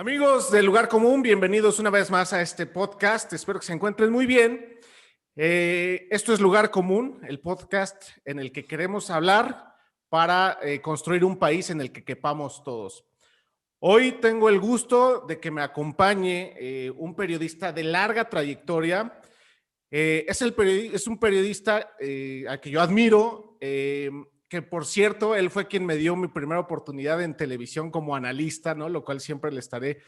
Amigos del Lugar Común, bienvenidos una vez más a este podcast. Espero que se encuentren muy bien. Esto es Lugar Común, el podcast en el que queremos hablar para construir un país en el que quepamos todos. Hoy tengo el gusto de que me acompañe un periodista de larga trayectoria. Es un periodista al que yo admiro, que por cierto, él fue quien me dio mi primera oportunidad en televisión como analista, ¿no? Lo cual siempre le estaré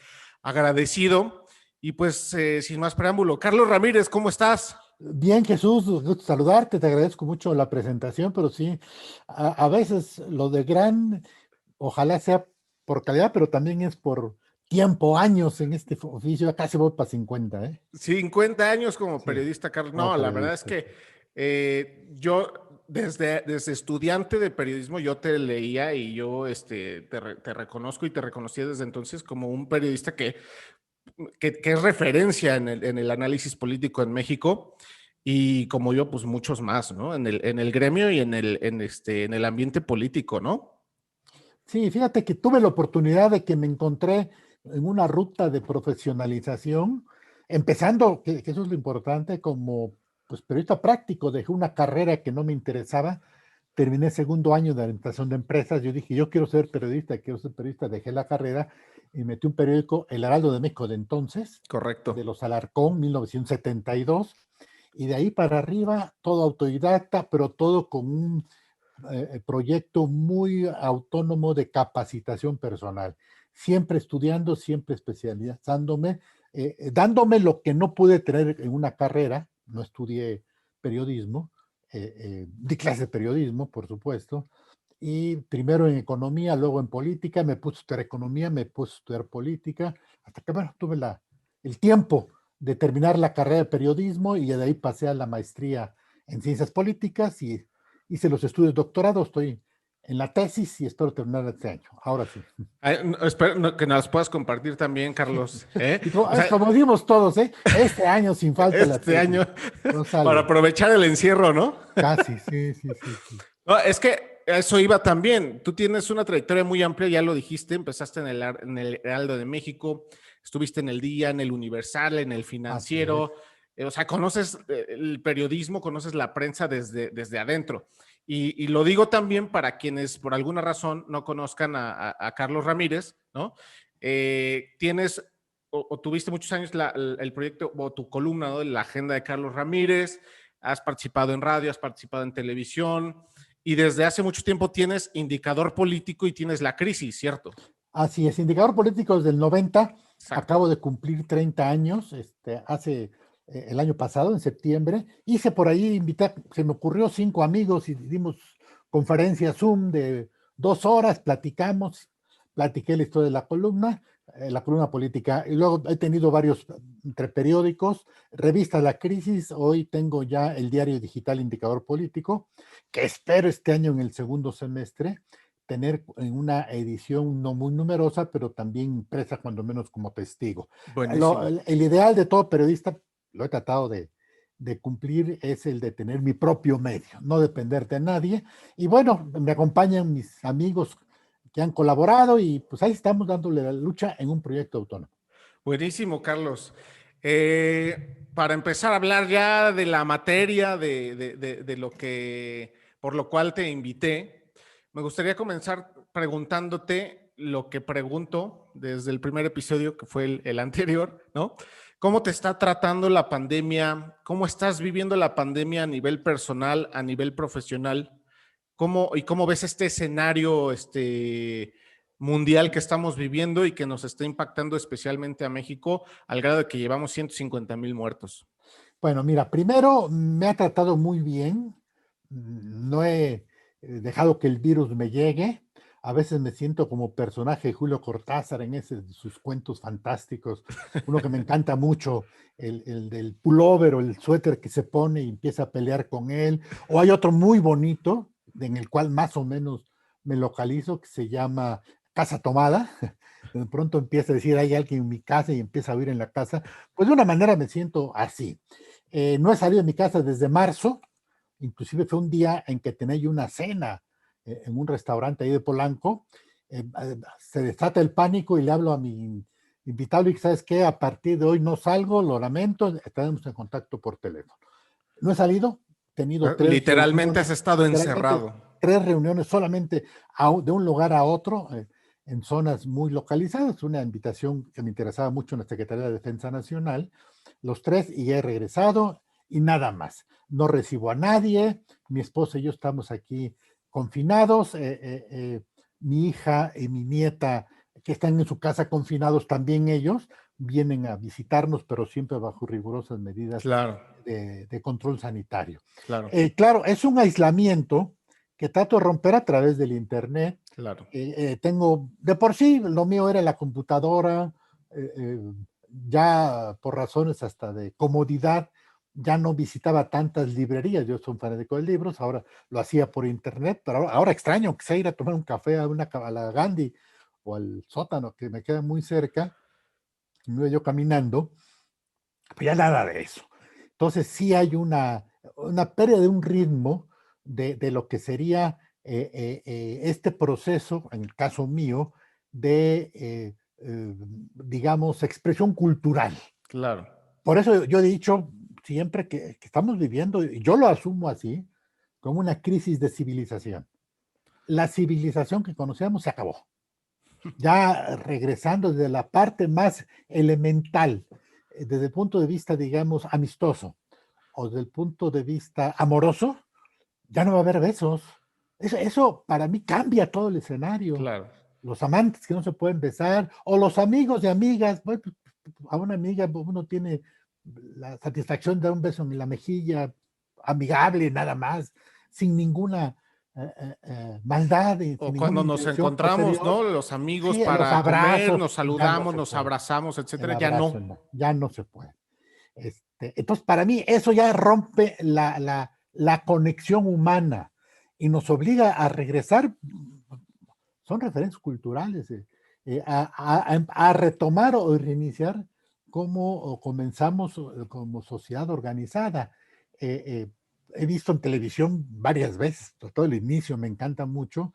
agradecido. Y pues, sin más preámbulo, Carlos Ramírez, ¿cómo estás? Bien, Jesús, gusto saludarte, te agradezco mucho la presentación, pero sí, a veces lo de gran, ojalá sea por calidad, pero también es por tiempo, años en este oficio, ya casi voy para 50, ¿eh? 50 años como Sí, periodista, Carlos. como No, la verdad es periodista. que yo desde estudiante de periodismo yo te leía y yo te reconozco y te reconocí desde entonces como un periodista que es referencia en el análisis político en México y como yo, pues muchos más, ¿no? En el gremio y en el ambiente político, ¿no? Sí, fíjate que tuve la oportunidad de que me encontré en una ruta de profesionalización, empezando, que eso es lo importante, como pues periodista práctico, dejé una carrera que no me interesaba. Terminé segundo año de administración de empresas. Yo dije, yo quiero ser periodista. Dejé la carrera y metí un periódico, El Heraldo de México de entonces, de Correcto. los Alarcón, 1972. Y de ahí para arriba, todo autodidacta, pero todo con un proyecto muy autónomo de capacitación personal. Siempre estudiando, siempre especializándome, dándome lo que no pude tener en una carrera. No estudié periodismo, di clases de periodismo, por supuesto, y primero en economía, luego en política, me puse a estudiar economía, me puse a estudiar política, hasta que, bueno, tuve el tiempo de terminar la carrera de periodismo y de ahí pasé a la maestría en ciencias políticas y hice los estudios de doctorado, estoy en la tesis y espero terminar este año, ahora sí. Ay, espero que nos puedas compartir también, Carlos. ¿Eh? Y como, O sea, como dimos todos, ¿eh? Este año sin falta la este tesis, año, no para sale, aprovechar el encierro, ¿no? casi, sí, sí, sí, sí. No, es que eso iba también. Tú tienes una trayectoria muy amplia, ya lo dijiste, empezaste en el Heraldo de México, estuviste en El Día, en El Universal, en El Así es. Financiero, o sea, conoces el periodismo, conoces la prensa desde adentro. Y lo digo también para quienes por alguna razón no conozcan a Carlos Ramírez, ¿no? Tienes o tuviste muchos años el proyecto o tu columna, ¿no? La agenda de Carlos Ramírez, has participado en radio, has participado en televisión, y desde hace mucho tiempo tienes Indicador Político y tienes La Crisis, ¿cierto? Así es, indicador político desde el 90, Exacto. acabo de cumplir 30 años, hace el año pasado, en septiembre, hice por ahí, invité, se me ocurrió 5 amigos y dimos conferencia Zoom de 2 horas, platiqué la historia de la columna política, y luego he tenido varios entre periódicos, revista La Crisis, hoy tengo ya el diario digital Indicador Político, que espero este año en el segundo semestre tener en una edición no muy numerosa, pero también impresa cuando menos como testigo. Buenísimo. El ideal de todo periodista, lo he tratado de cumplir, es el de tener mi propio medio, no depender de nadie. Y bueno, me acompañan mis amigos que han colaborado y pues ahí estamos dándole la lucha en un proyecto autónomo. Buenísimo, Carlos. Para empezar a hablar ya de la materia, de lo que, por lo cual te invité, me gustaría comenzar preguntándote lo que pregunto desde el primer episodio, que fue el anterior, ¿no? ¿Cómo te está tratando la pandemia? ¿Cómo estás viviendo la pandemia a nivel personal, a nivel profesional? ¿Cómo ves este escenario mundial que estamos viviendo y que nos está impactando especialmente a México al grado de que llevamos 150,000 muertos? Bueno, mira, primero me ha tratado muy bien, no he dejado que el virus me llegue. A veces me siento como personaje de Julio Cortázar en sus cuentos fantásticos. Uno que me encanta mucho, el del pullover o el suéter que se pone y empieza a pelear con él. O hay otro muy bonito, en el cual más o menos me localizo, que se llama Casa Tomada. De pronto empieza a decir, hay alguien en mi casa y empieza a oír en la casa. Pues de una manera me siento así. No he salido de mi casa desde marzo, inclusive fue un día en que tenía yo una cena en un restaurante ahí de Polanco. Se desata el pánico y le hablo a mi invitarlo y ¿sabes qué? A partir de hoy no salgo, lo lamento, estaremos en contacto por teléfono. No he salido, he tenido Literalmente has estado literalmente encerrado. 3 reuniones solamente de un lugar a otro, en zonas muy localizadas, una invitación que me interesaba mucho en la Secretaría de Defensa Nacional, los 3, y he regresado y nada más. No recibo a nadie, mi esposa y yo estamos aquí confinados, mi hija y mi nieta que están en su casa confinados también ellos, vienen a visitarnos, pero siempre bajo rigurosas medidas Claro, de control sanitario. claro, Claro, es un aislamiento que trato de romper a través del internet. claro. Tengo, de por sí, lo mío era la computadora, ya por razones hasta de comodidad, ya no visitaba tantas librerías, yo soy un fanático de libros, ahora lo hacía por internet, pero ahora extraño que sea ir a tomar un café a la Gandhi o al sótano, que me queda muy cerca, me iba yo caminando, pues ya nada de eso. Entonces sí hay una pérdida de un ritmo de lo que sería este proceso, en el caso mío, digamos, expresión cultural. Claro. Por eso yo he dicho siempre que estamos viviendo, y yo lo asumo así, como una crisis de civilización. La civilización que conocíamos se acabó. Ya regresando desde la parte más elemental, desde el punto de vista, digamos, amistoso, o desde el punto de vista amoroso, ya no va a haber besos. Eso para mí cambia todo el escenario. Claro. Los amantes que no se pueden besar, o los amigos y amigas. Bueno, pues, a una amiga uno tiene la satisfacción de dar un beso en la mejilla, amigable, nada más, sin ninguna maldad, O sin ninguna cuando nos intención encontramos, posterior. ¿no? Los amigos Sí, los para comer, abrazos, nos ya no saludamos, se nos puede. abrazamos, El etcétera. Ya abrazo, no. no, ya no se puede. Entonces, para mí, eso ya rompe la conexión humana y nos obliga a regresar, son referencias culturales, a retomar o reiniciar cómo comenzamos como sociedad organizada. He visto en televisión varias veces, sobre todo el inicio, me encanta mucho,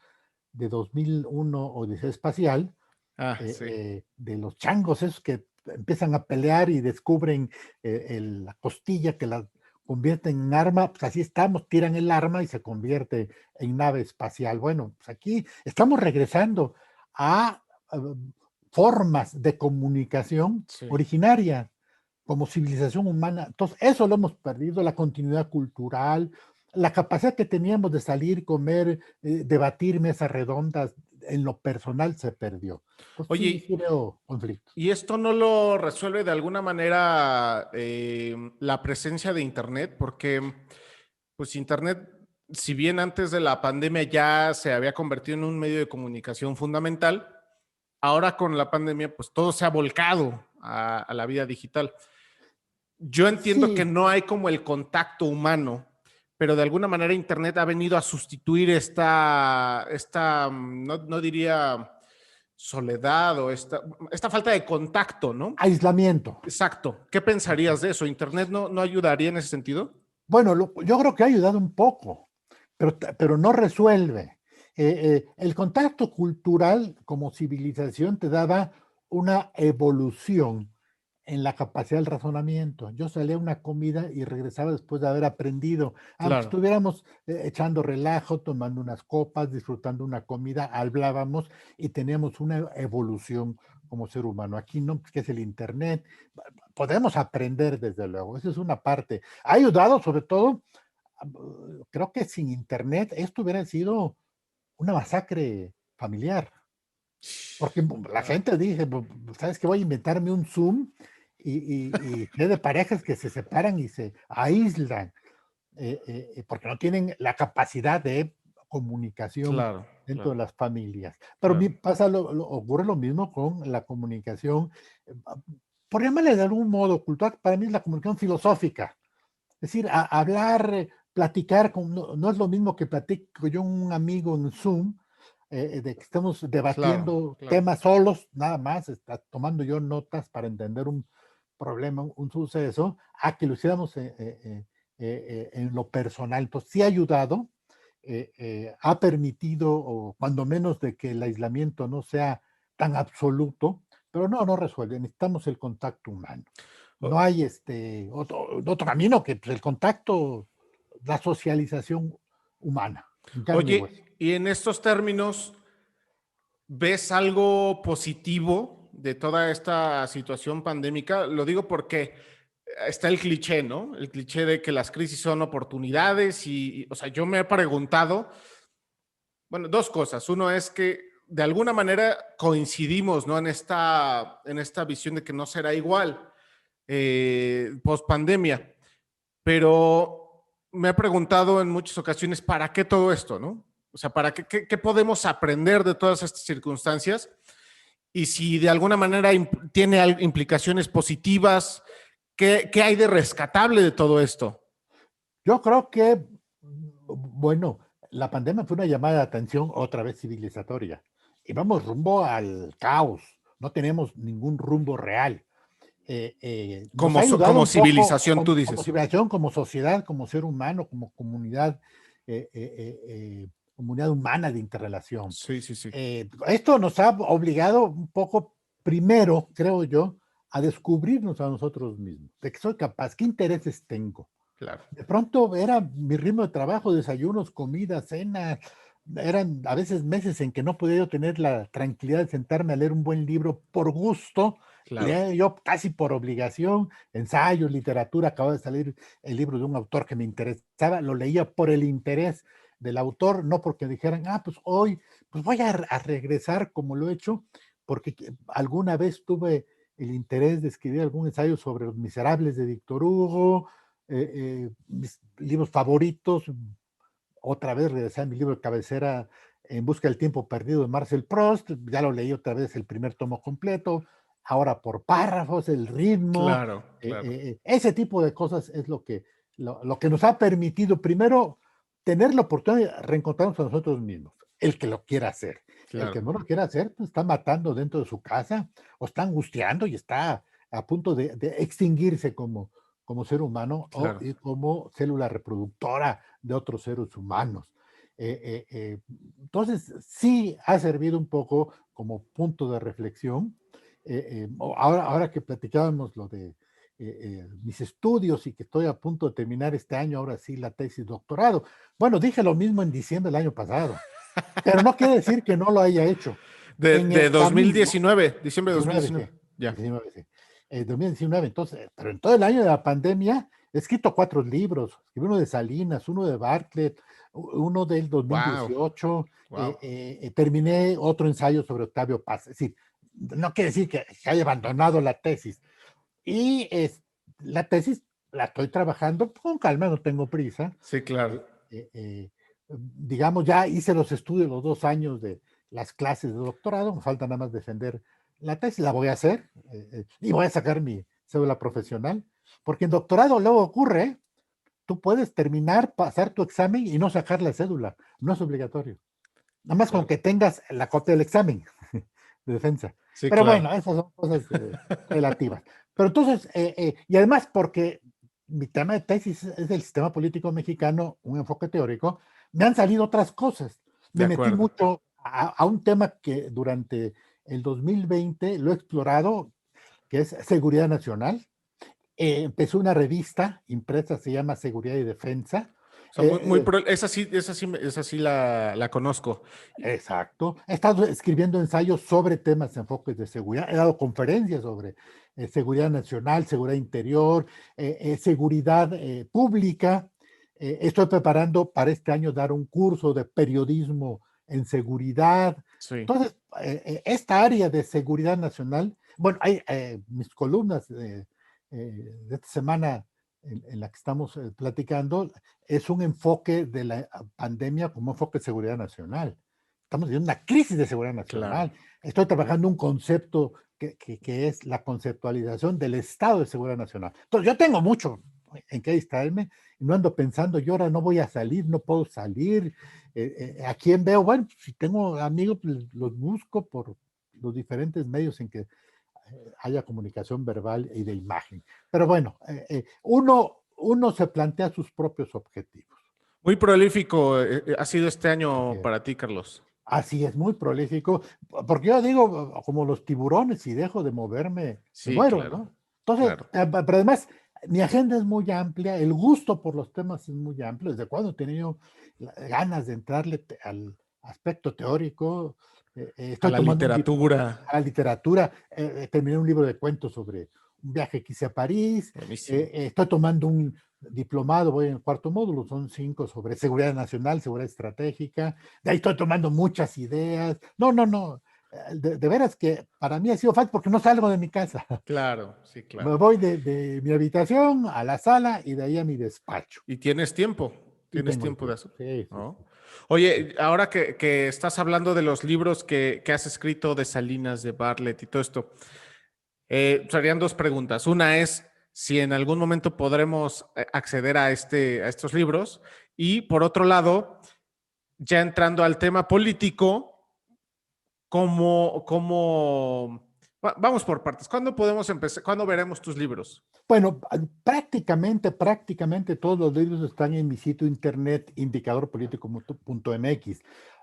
de 2001 Odisea Espacial, Ah, sí. de los changos esos que empiezan a pelear y descubren la costilla que la convierten en arma, pues así estamos, tiran el arma y se convierte en nave espacial. Bueno, pues aquí estamos regresando a formas de comunicación Sí. originaria como civilización humana. Entonces, eso lo hemos perdido, la continuidad cultural, la capacidad que teníamos de salir, comer, debatir mesas redondas, en lo personal se perdió. Entonces, sí, Oye, sí veo conflictos. ¿y esto no lo resuelve de alguna manera la presencia de Internet? Porque, pues, Internet, si bien antes de la pandemia ya se había convertido en un medio de comunicación fundamental, ahora con la pandemia, pues todo se ha volcado a la vida digital. Yo entiendo que Sí, no hay como el contacto humano, pero de alguna manera Internet ha venido a sustituir no diría soledad o esta falta de contacto, ¿no? aislamiento. Exacto. ¿Qué pensarías de eso? ¿Internet no ayudaría en ese sentido? Bueno, yo creo que ha ayudado un poco, pero no resuelve. El contacto cultural como civilización te daba una evolución en la capacidad del razonamiento. Yo salía a una comida y regresaba después de haber aprendido, aunque Claro, estuviéramos echando relajo, tomando unas copas, disfrutando una comida, hablábamos y teníamos una evolución como ser humano. Aquí no, pues, que es el Internet. Podemos aprender desde luego, esa es una parte. Ha ayudado sobre todo, creo que sin Internet esto hubiera sido una masacre familiar. Porque la claro, gente dice, ¿sabes qué? Voy a inventarme un Zoom y sé de parejas que se separan y se aíslan porque no tienen la capacidad de comunicación claro, dentro de claro, las familias. Pero claro. ocurre lo mismo con la comunicación, por llamarle de algún modo cultural, para mí es la comunicación filosófica. Es decir, hablar, platicar, no es lo mismo que platico yo un amigo en Zoom, de que estemos Claro, debatiendo claro. temas solos, nada más, está tomando yo notas para entender un problema, un suceso, a que lo hiciéramos en lo personal. Entonces, sí ha ayudado, ha permitido, o cuando menos de que el aislamiento no sea tan absoluto, pero no resuelve. Necesitamos el contacto humano. No hay otro camino que pues, el contacto, la socialización humana. Oye, y en estos términos, ¿ves algo positivo de toda esta situación pandémica? Lo digo porque está el cliché, ¿no? El cliché de que las crisis son oportunidades o sea, yo me he preguntado, bueno, dos cosas. Uno es que de alguna manera coincidimos, ¿no? En esta visión de que no será igual post pandemia, pero me he preguntado en muchas ocasiones, ¿para qué todo esto, no? O sea, ¿para qué podemos aprender de todas estas circunstancias? Y si de alguna manera tiene implicaciones positivas, ¿qué hay de rescatable de todo esto? Yo creo que, bueno, la pandemia fue una llamada de atención otra vez civilizatoria. Y vamos rumbo al caos. No tenemos ningún rumbo real. Nos ha ayudado Como un poco civilización, tú como dices. civilización, como sociedad, como ser humano, como comunidad humana de interrelación. Sí, sí, sí. Esto nos ha obligado un poco, primero, creo yo, a descubrirnos a nosotros mismos, de que soy capaz, qué intereses tengo. Claro. De pronto era mi ritmo de trabajo, desayunos, comida, cena, eran a veces meses en que no podía yo tener la tranquilidad de sentarme a leer un buen libro por gusto, Claro. leía yo casi por obligación, ensayos, literatura, acababa de salir el libro de un autor que me interesaba, lo leía por el interés del autor, no porque dijeran, pues hoy pues voy a regresar como lo he hecho, porque alguna vez tuve el interés de escribir algún ensayo sobre Los Miserables de Víctor Hugo, mis libros favoritos, otra vez regresé a mi libro de cabecera En busca del tiempo perdido de Marcel Proust, ya lo leí otra vez el primer tomo completo, ahora por párrafos, el ritmo, Claro, claro. ese tipo de cosas es lo que nos ha permitido primero tener la oportunidad de reencontrarnos a nosotros mismos, el que lo quiera hacer. El que Claro. no lo quiera hacer, pues está matando dentro de su casa o está angustiando y está a punto de extinguirse como ser humano Claro. y como célula reproductora de otros seres humanos. Entonces, sí ha servido un poco como punto de reflexión. Ahora que platicábamos lo de mis estudios y que estoy a punto de terminar este año, ahora sí, la tesis doctorado. Bueno, dije lo mismo en diciembre del año pasado, pero no quiere decir que no lo haya hecho. En De el camino, 2019, diciembre de 19, sí, 2019. Ya. 19, sí. 2019, entonces, pero en todo el año de la pandemia he escrito 4 libros, escribí uno de Salinas, uno de Bartlett, uno del Wow. 2018, Wow. terminé otro ensayo sobre Octavio Paz, es decir, no quiere decir que haya abandonado la tesis, y la tesis la estoy trabajando con calma, no tengo prisa, Sí, claro. digamos, ya hice los estudios los 2 años de las clases de doctorado, me falta nada más defender la tesis, la voy a hacer y voy a sacar mi cédula profesional, porque en doctorado luego ocurre, tú puedes terminar, pasar tu examen y no sacar la cédula, no es obligatorio, nada más con Claro. que tengas la copia del examen de defensa. Sí, Pero claro. bueno, esas son cosas relativas. Pero entonces, y además porque mi tema de tesis es el sistema político mexicano, un enfoque teórico, me han salido otras cosas. De Me metí acuerdo. mucho a un tema que durante el 2020 lo he explorado, que es seguridad nacional. Empezó una revista impresa, se llama Seguridad y Defensa. O sea, esa sí la conozco. Exacto. He estado escribiendo ensayos sobre temas, enfoques de seguridad. He dado conferencias sobre seguridad nacional, seguridad interior, seguridad pública. Estoy preparando para este año dar un curso de periodismo en seguridad. Sí. Entonces, esta área de seguridad nacional, bueno, hay mis columnas de esta semana en la que estamos platicando, es un enfoque de la pandemia como enfoque de seguridad nacional. Estamos viviendo una crisis de seguridad Claro. nacional. Estoy trabajando un concepto que es la conceptualización del estado de seguridad nacional. Entonces, yo tengo mucho en qué distraerme y no ando pensando, yo ahora no voy a salir, no puedo salir. ¿A quién veo? Bueno, si tengo amigos, pues, los busco por los diferentes medios en que haya comunicación verbal y de imagen. Pero bueno, uno se plantea sus propios objetivos. Muy prolífico ha sido este Así año es. para ti, Carlos. Así es, muy prolífico, porque yo digo, como los tiburones, si dejo de moverme, me Sí, muero, claro, ¿no? Entonces, claro. pero además, mi agenda es muy amplia, el gusto por los temas es muy amplio. Desde cuando he tenido ganas de entrarle al aspecto teórico, A estoy la tomando literatura. a la literatura, terminé un libro de cuentos sobre un viaje que hice a París, Buenísimo. estoy tomando un diplomado, voy en el cuarto módulo, son 5 sobre seguridad nacional, seguridad estratégica, de ahí estoy tomando muchas ideas. No, no, no. De veras que para mí ha sido fácil porque no salgo de mi casa. Claro, sí, Me claro. voy de mi habitación a la sala y de ahí a mi despacho. Y Y tienes tengo el tiempo de tiempo. eso, Sí, sí, sí. ¿no? Oye, ahora que estás hablando de los libros que has escrito de Salinas, de Bartlett y todo esto, serían dos preguntas. Una es si en algún momento podremos acceder a estos libros. Y por otro lado, ya entrando al tema político, vamos por partes. ¿Cuándo podemos empezar? ¿Cuándo veremos tus libros? Bueno, prácticamente todos los libros están en mi sitio internet indicadorpolitico.mx.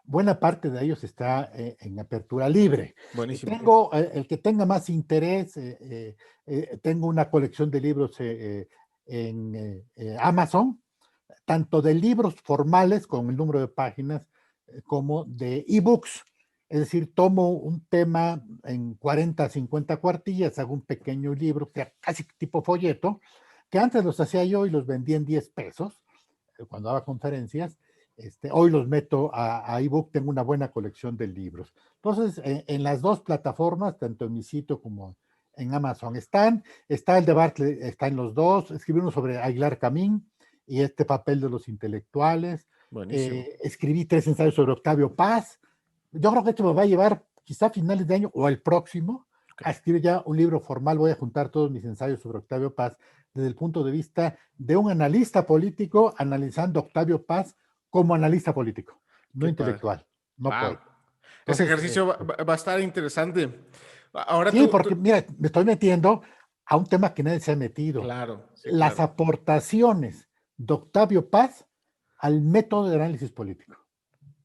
Buena parte de ellos está en apertura libre. Buenísimo. Tengo, el que tenga más interés, tengo una colección de libros en Amazon, tanto de libros formales con el número de páginas como de ebooks. Es decir, tomo un tema en 40, 50 cuartillas, hago un pequeño libro, casi tipo folleto, que antes los hacía yo y los vendía en 10 pesos cuando daba conferencias. Hoy los meto a ebook, tengo una buena colección de libros. Entonces, en las dos plataformas, tanto en mi sitio como en Amazon está el de Bartlett, está en los dos, escribí uno sobre Aguilar Camín y este papel de los intelectuales, Buenísimo. escribí 3 ensayos sobre Octavio Paz. Yo creo que esto me va a llevar quizá a finales de año o el próximo a Okay. escribir ya un libro formal. Voy a juntar todos mis ensayos sobre Octavio Paz desde el punto de vista de un analista político analizando a Octavio Paz como analista político, no Qué padre. intelectual, no Wow. puedo. Ese Entonces, ejercicio va a estar interesante. Ahora sí, porque mira, me estoy metiendo a un tema que nadie se ha metido, claro, sí, las claro, aportaciones de Octavio Paz al método de análisis político.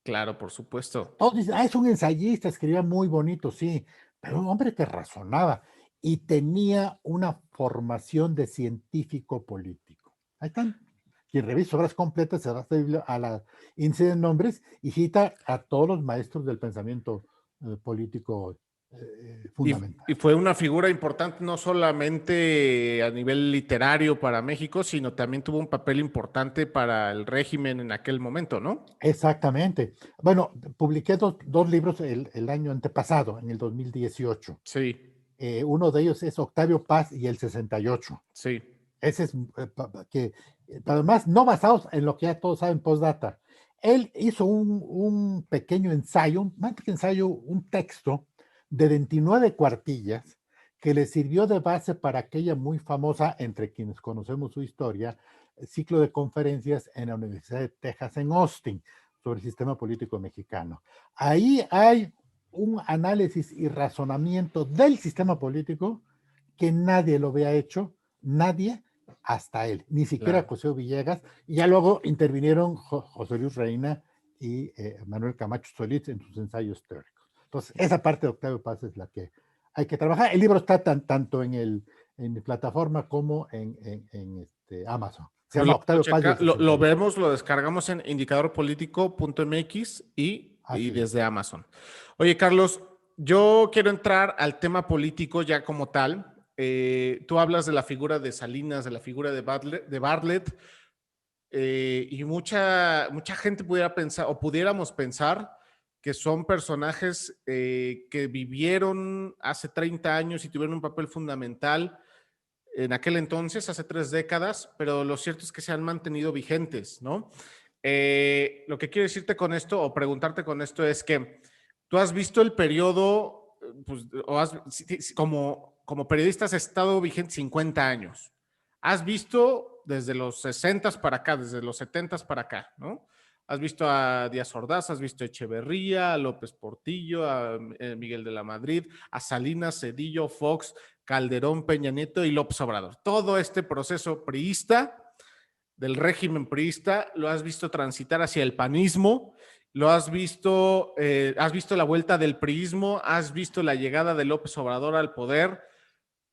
claro, por supuesto. Todos dicen, es un ensayista, escribía muy bonito, sí, pero un hombre que razonaba y tenía una formación de científico político. Ahí están. Quien revisa obras completas se va a la índice de nombres y cita a todos los maestros del pensamiento político fundamental. Y fue una figura importante no solamente a nivel literario para México, sino también tuvo un papel importante para el régimen en aquel momento, ¿no? Exactamente. Bueno, publiqué dos libros el año antepasado, en el 2018. Sí, Uno de ellos es Octavio Paz y el 68. sí, Ese es que, además, no basados en lo que ya todos saben postdata. Él hizo un pequeño ensayo, más que ensayo, un texto de 29 cuartillas que le sirvió de base para aquella muy famosa, entre quienes conocemos su historia, ciclo de conferencias en la Universidad de Texas en Austin sobre el sistema político mexicano. Ahí hay un análisis y razonamiento del sistema político que nadie lo había hecho, nadie, hasta él, ni siquiera claro. José Villegas, y ya luego intervinieron José Luis Reina y Manuel Camacho Solís en sus ensayos teóricos. Entonces, esa parte de Octavio Paz es la que hay que trabajar. El libro está tanto en mi plataforma como en Amazon. Se Pues llama Octavio Paz y el lo 68. vemos, lo descargamos en indicadorpolitico.mx y Así es. desde Amazon. Oye, Carlos, yo quiero entrar al tema político ya como tal. Tú hablas de la figura de Salinas, de la figura de Bartlett, y mucha gente pudiera pensar, o pudiéramos pensar, que son personajes que vivieron hace 30 años y tuvieron un papel fundamental en aquel entonces, hace 3 décadas, pero lo cierto es que se han mantenido vigentes, ¿no? Lo que quiero decirte con esto o preguntarte con esto es que tú has visto el periodo, pues, como periodista has estado vigente 50 años. Has visto desde los 60 para acá, desde los 70 para acá, ¿no? Has visto a Díaz Ordaz, has visto a Echeverría, a López Portillo, a Miguel de la Madrid, a Salinas, Cedillo, Fox, Calderón, Peña Nieto y López Obrador. Todo este proceso priista, del régimen priista, lo has visto transitar hacia el panismo ¿Lo has visto la vuelta del priismo? ¿Has visto la llegada de López Obrador al poder?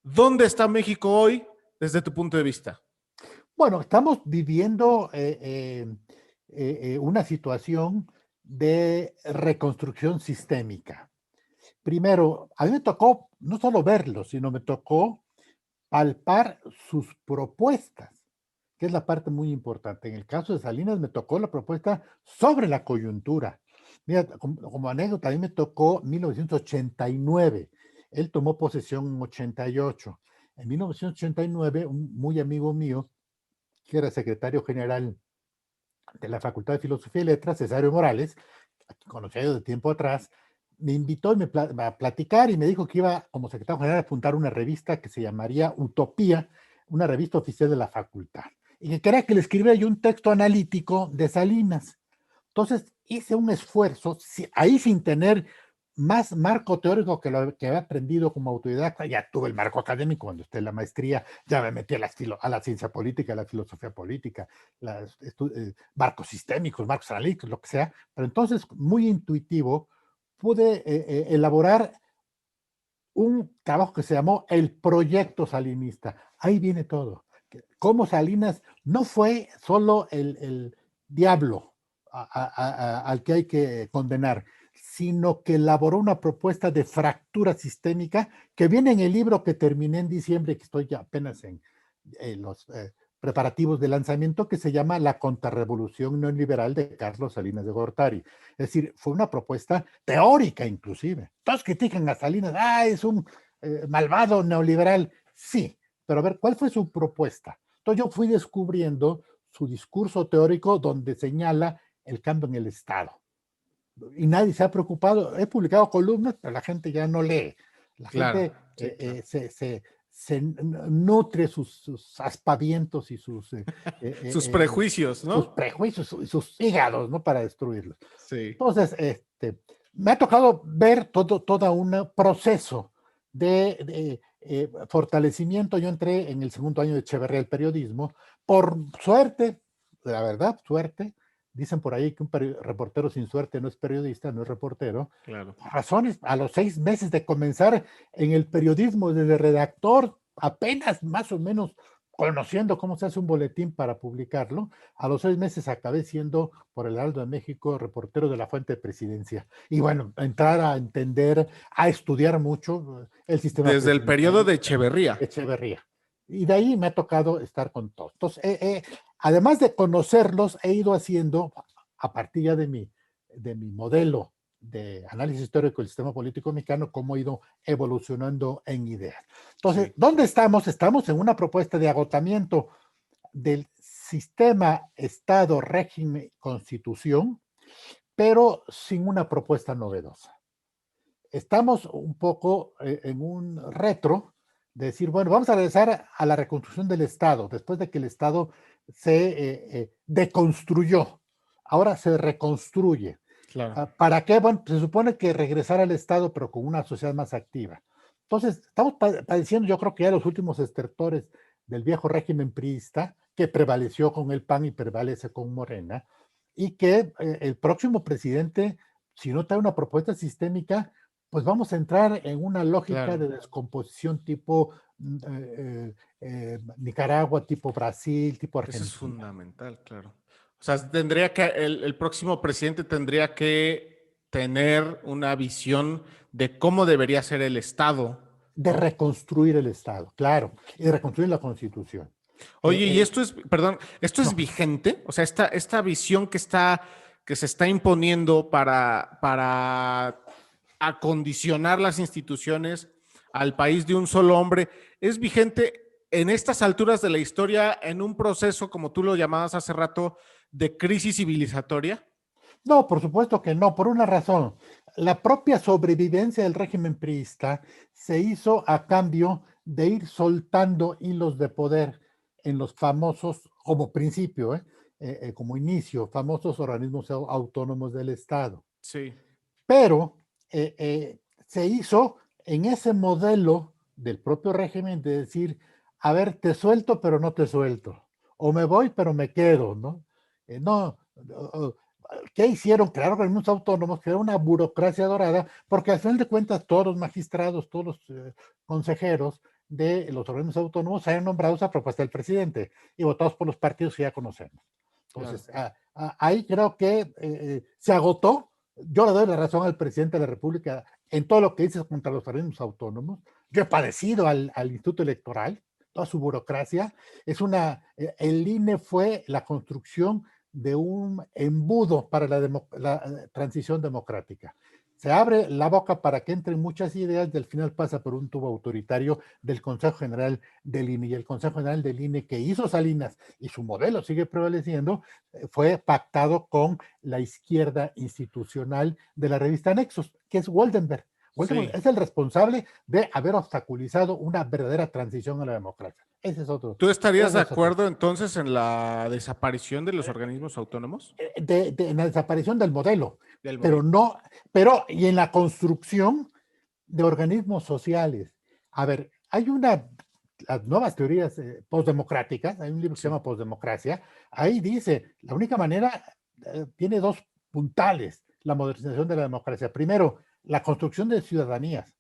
¿Dónde está México hoy desde tu punto de vista? Bueno, estamos viviendo una situación de reconstrucción sistémica. Primero, a mí me tocó no solo verlo, sino me tocó palpar sus propuestas, que es la parte muy importante. En el caso de Salinas me tocó la propuesta sobre la coyuntura. Mira, como anécdota, a mí me tocó 1989. Él tomó posesión en 88. En 1989, un muy amigo mío, que era secretario general de la Facultad de Filosofía y Letras, Cesario Morales, conocía yo de tiempo atrás, me invitó a platicar y me dijo que iba como secretario general a fundar una revista que se llamaría Utopía, una revista oficial de la facultad, y que quería que le escribiera yo un texto analítico de Salinas. Entonces hice un esfuerzo, ahí sin tener más marco teórico que lo que había aprendido como autodidacta. Ya tuve el marco académico cuando esté en la maestría, ya me metí a la ciencia política, a la filosofía política, marcos sistémicos, marcos analíticos, lo que sea, pero entonces muy intuitivo pude elaborar un trabajo que se llamó el proyecto salinista. Ahí viene todo. Cómo Salinas no fue solo el diablo al que hay que condenar, sino que elaboró una propuesta de fractura sistémica que viene en el libro que terminé en diciembre, que estoy ya apenas en los preparativos de lanzamiento, que se llama La Contrarrevolución Neoliberal de Carlos Salinas de Gortari. Es decir, fue una propuesta teórica inclusive. Todos critican a Salinas, es un malvado neoliberal. Sí, pero a ver, ¿cuál fue su propuesta? Entonces yo fui descubriendo su discurso teórico donde señala el cambio en el Estado. Y nadie se ha preocupado. He publicado columnas, pero la gente ya no lee. La Claro, gente sí, claro. se nutre sus aspavientos y Sus prejuicios, sus ¿no? prejuicios y sus hígados, ¿no? Para destruirlos. Sí. Entonces, me ha tocado ver todo un proceso de fortalecimiento. Yo entré en el segundo año de Echeverría el periodismo, por suerte, la verdad, suerte. Dicen por ahí que un reportero sin suerte no es periodista, no es reportero. Claro. Por razones, a los 6 meses de comenzar en el periodismo desde redactor, apenas más o menos conociendo cómo se hace un boletín para publicarlo, a los 6 meses acabé siendo, por el Heraldo de México, reportero de la Fuente de Presidencia. Y bueno, entrar a entender, a estudiar mucho el sistema Desde el periodo de presidencialista, Echeverría. Echeverría. Y de ahí me ha tocado estar con todos. Entonces, además de conocerlos, he ido haciendo, a partir ya de mi modelo de análisis histórico del sistema político mexicano, cómo ha ido evolucionando en ideas. Entonces, Sí. ¿dónde estamos? Estamos en una propuesta de agotamiento del sistema Estado, régimen, constitución, pero sin una propuesta novedosa. Estamos un poco en un retro de decir, bueno, vamos a regresar a la reconstrucción del Estado, después de que el Estado se deconstruyó. Ahora se reconstruye. Claro. ¿Para qué? Bueno, se supone que regresar al Estado, pero con una sociedad más activa. Entonces, estamos padeciendo, yo creo que ya los últimos estertores del viejo régimen priista, que prevaleció con el PAN y prevalece con Morena, y que el próximo presidente, si no trae una propuesta sistémica, pues vamos a entrar en una lógica Claro. de descomposición tipo Nicaragua, tipo Brasil, tipo Eso es Argentina. fundamental, claro. O sea, tendría que, el próximo presidente tendría que tener una visión de cómo debería ser el Estado, De ¿no? reconstruir el Estado, claro, y de reconstruir la Constitución. Oye, y esto es, perdón, ¿esto es No, vigente? O sea, esta visión que se está imponiendo para acondicionar las instituciones al país de un solo hombre, ¿es vigente en estas alturas de la historia en un proceso, como tú lo llamabas hace rato, de crisis civilizatoria? no, por supuesto que no, por una razón. La propia sobrevivencia del régimen priista se hizo a cambio de ir soltando hilos de poder en los famosos, como principio, como inicio, famosos organismos autónomos del Estado. Sí, Pero se hizo en ese modelo del propio régimen de decir, a ver, te suelto, pero no te suelto. O me voy, pero me quedo, ¿no? No, ¿qué hicieron? Crearon organismos autónomos, crearon una burocracia dorada, porque al final de cuentas todos los magistrados, todos los consejeros de los organismos autónomos sean nombrados a propuesta del presidente y votados por los partidos que ya conocemos. Entonces, claro, ahí creo que se agotó. Yo le doy la razón al presidente de la República en todo lo que dice contra los organismos autónomos. Yo he padecido al Instituto Electoral, toda su burocracia. El INE fue la construcción de un embudo para la transición democrática. Se abre la boca para que entren muchas ideas y al final pasa por un tubo autoritario del Consejo General del INE. Y el Consejo General del INE que hizo Salinas y su modelo sigue prevaleciendo, fue pactado con la izquierda institucional de la revista Nexos, que es Woldenberg. Sí. Es el responsable de haber obstaculizado una verdadera transición a la democracia. Ese es otro. ¿Tú estarías de acuerdo entonces en la desaparición de los organismos autónomos? En la desaparición del modelo, pero y en la construcción de organismos sociales. A ver, hay las nuevas teorías postdemocráticas, hay un libro que se llama Postdemocracia, ahí dice, la única manera tiene dos puntales, la modernización de la democracia. Primero, la construcción de ciudadanías.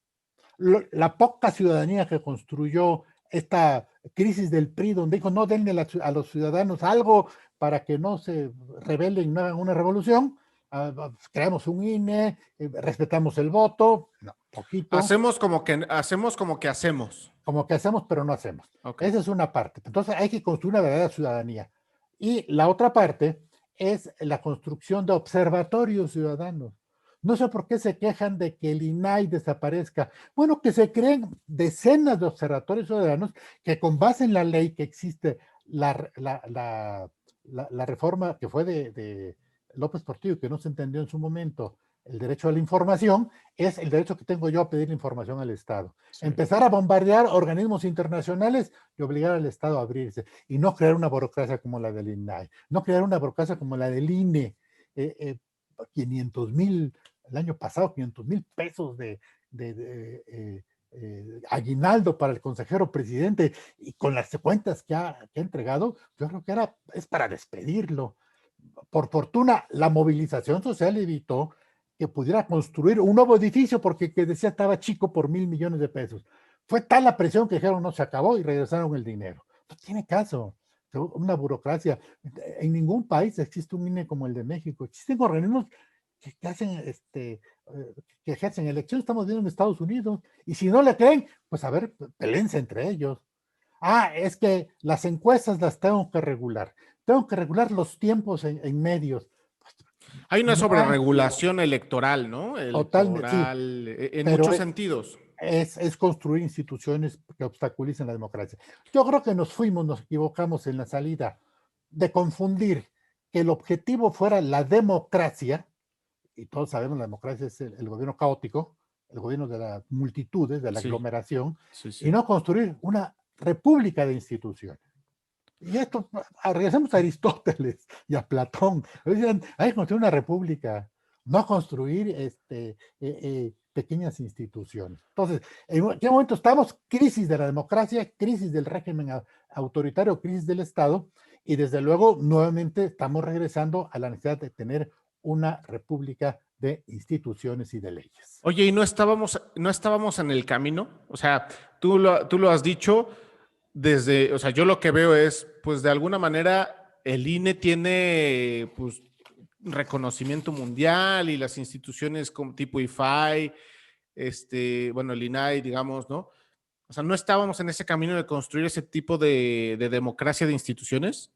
La poca ciudadanía que construyó esta crisis del PRI, donde dijo, no denle a los ciudadanos algo para que no se rebelen, no hagan una revolución, creamos un INE, respetamos el voto, no, poquito. Hacemos como que hacemos. Como que hacemos, pero no hacemos. Okay. Esa es una parte. Entonces hay que construir una verdadera ciudadanía. Y la otra parte es la construcción de observatorios ciudadanos. No sé por qué se quejan de que el INAI desaparezca. Bueno, que se creen decenas de observatorios ciudadanos que con base en la ley que existe, la reforma que fue de López Portillo, que no se entendió en su momento, el derecho a la información, es el derecho que tengo yo a pedir información al Estado. Sí. Empezar a bombardear organismos internacionales y obligar al Estado a abrirse. Y no crear una burocracia como la del INAI, no crear una burocracia como la del INE. 500,000 el año pasado, 500,000 pesos de aguinaldo para el consejero presidente, y con las cuentas que ha entregado, yo creo que es para despedirlo. Por fortuna, la movilización social evitó que pudiera construir un nuevo edificio, porque que decía estaba chico por 1,000 millones de pesos. Fue tal la presión que dijeron no, se acabó, y regresaron el dinero. No tiene caso. Una burocracia. En ningún país existe un INE como el de México. Existen organismos que hacen, que ejercen elecciones. Estamos viendo en Estados Unidos. Y si no le creen, pues a ver, pelense entre ellos. Es que las encuestas las tengo que regular. Tengo que regular los tiempos en medios. Hay una sobreregulación electoral, ¿no? Totalmente. Sí, en muchos sentidos. Es construir instituciones que obstaculicen la democracia. Yo creo que nos equivocamos en la salida de confundir que el objetivo fuera la democracia, y todos sabemos la democracia es el gobierno caótico, el gobierno de las multitudes, de la aglomeración, y no construir una república de instituciones. Y esto, regresamos a Aristóteles y a Platón. Decían, hay que construir una república, no construir pequeñas instituciones. Entonces, ¿en qué momento estamos? Crisis de la democracia, crisis del régimen autoritario, crisis del Estado, y desde luego nuevamente estamos regresando a la necesidad de tener una república de instituciones y de leyes. Oye, ¿y no estábamos en el camino? O sea, tú lo has dicho o sea, yo lo que veo es, pues de alguna manera el INE tiene, pues, reconocimiento mundial, y las instituciones como tipo IFAI, bueno, el INAI, digamos, ¿no? O sea, ¿no estábamos en ese camino de construir ese tipo de democracia de instituciones?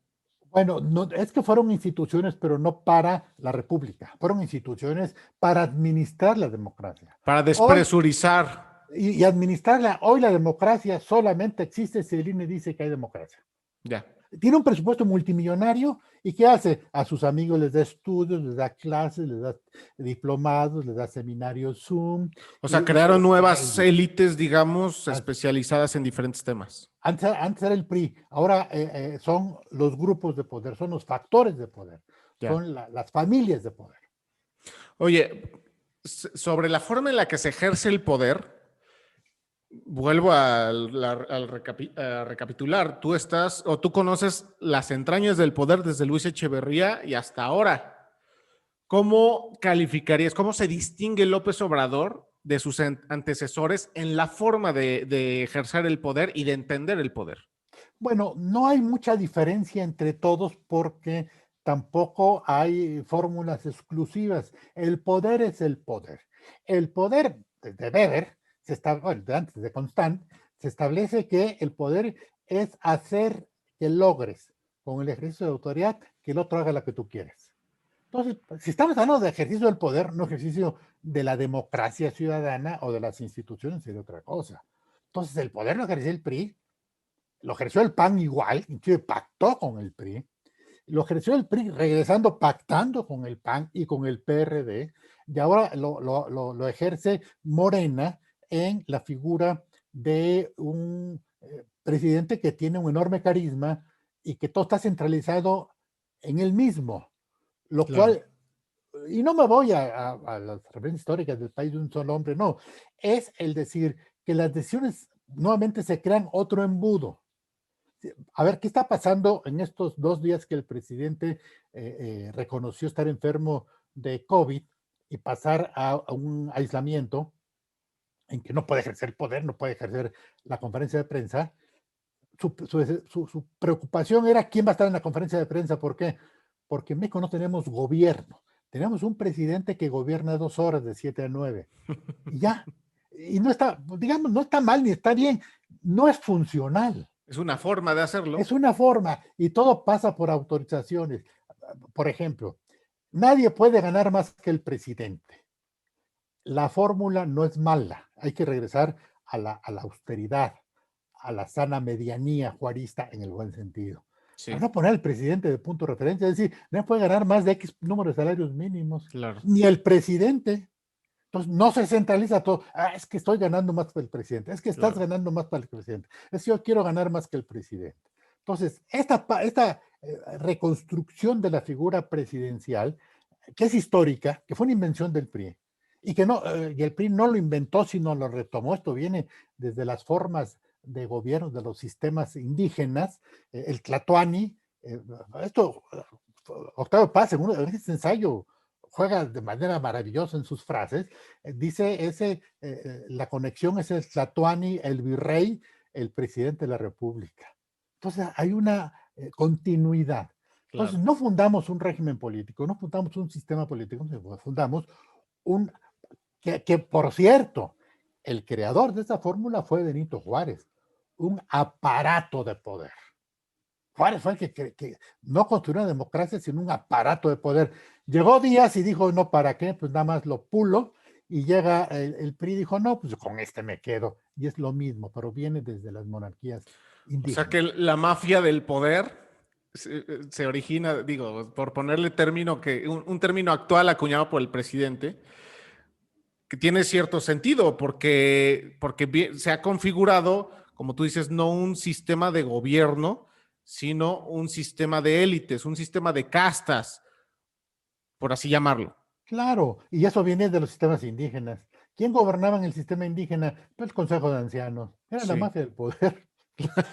Bueno, no, es que fueron instituciones, pero no para la república. Fueron instituciones para administrar la democracia. Para despresurizar. Y administrarla. Hoy la democracia solamente existe si el INE dice que hay democracia. Ya. Tiene un presupuesto multimillonario, y ¿qué hace? A sus amigos les da estudios, les da clases, les da diplomados, les da seminarios Zoom. O sea, crearon nuevas élites, digamos, especializadas en diferentes temas. Antes era el PRI, ahora son los grupos de poder, son los factores de poder, son las familias de poder. Oye, sobre la forma en la que se ejerce el poder, vuelvo a recapitular. Tú conoces las entrañas del poder desde Luis Echeverría y hasta ahora. ¿cómo calificarías, cómo se distingue López Obrador de sus antecesores en la forma de ejercer el poder y de entender el poder? Bueno, no hay mucha diferencia entre todos porque tampoco hay fórmulas exclusivas. El poder es el poder. El poder de Weber, bueno, de antes de Constant, se establece que el poder es hacer que logres con el ejercicio de autoridad que el otro haga lo que tú quieres. Entonces, si estamos hablando de ejercicio del poder, no ejercicio de la democracia ciudadana o de las instituciones, sería otra cosa. Entonces, el poder lo ejerció el PRI, lo ejerció el PAN igual, inclusive pactó con el PRI, lo ejerció el PRI regresando, pactando con el PAN y con el PRD, y ahora lo ejerce Morena en la figura de un presidente que tiene un enorme carisma y que todo está centralizado en él mismo, lo Claro. cual, y no me voy a las referencias históricas del país de un solo hombre, no, es el decir que las decisiones nuevamente se crean otro embudo. A ver, ¿qué está pasando en estos 2 días que el presidente reconoció estar enfermo de COVID y pasar a un aislamiento en que no puede ejercer poder, no puede ejercer la conferencia de prensa? Su preocupación era quién va a estar en la conferencia de prensa. ¿Por qué? Porque en México no tenemos gobierno. Tenemos un presidente que gobierna 2 horas de 7 a 9 y ya. Y no está, digamos, no está mal ni está bien, no es funcional. Es una forma de hacerlo. Es una forma y todo pasa por autorizaciones. Por ejemplo, nadie puede ganar más que el presidente. La fórmula no es mala, hay que regresar a la austeridad, a la sana medianía juarista en el buen sentido. Sí, Para no poner al presidente de punto de referencia, es decir, no puede ganar más de X número de salarios mínimos, claro. ni el presidente. Entonces no se centraliza todo. Es que estoy ganando más que el presidente, es que estás Claro. ganando más para el presidente, es que yo quiero ganar más que el presidente. Entonces, esta reconstrucción de la figura presidencial, que es histórica, que fue una invención del PRI, y que no, y el PRI no lo inventó, sino lo retomó. Esto viene desde las formas de gobierno de los sistemas indígenas, el Tlatoani, esto, Octavio Paz, en este ensayo, juega de manera maravillosa en sus frases, dice la conexión es el Tlatoani, el virrey, el presidente de la República. Entonces hay una continuidad. Entonces Claro. no fundamos un régimen político, no fundamos un sistema político, fundamos un, que por cierto, el creador de esta fórmula fue Benito Juárez, un aparato de poder. Juárez fue el que no construyó una democracia, sino un aparato de poder. Llegó Díaz y dijo, no, ¿para qué? Pues nada más lo pulo. Y llega el PRI y dijo, no, pues con este me quedo. Y es lo mismo, pero viene desde las monarquías O sea indígenas. que la mafia del poder se origina, digo, por ponerle término que un término actual acuñado por el presidente, que tiene cierto sentido, porque se ha configurado, como tú dices, no un sistema de gobierno, sino un sistema de élites, un sistema de castas, por así llamarlo. Claro, y eso viene de los sistemas indígenas. ¿Quién gobernaba en el sistema indígena? Pues el Consejo de Ancianos. Era la Sí. mafia del poder.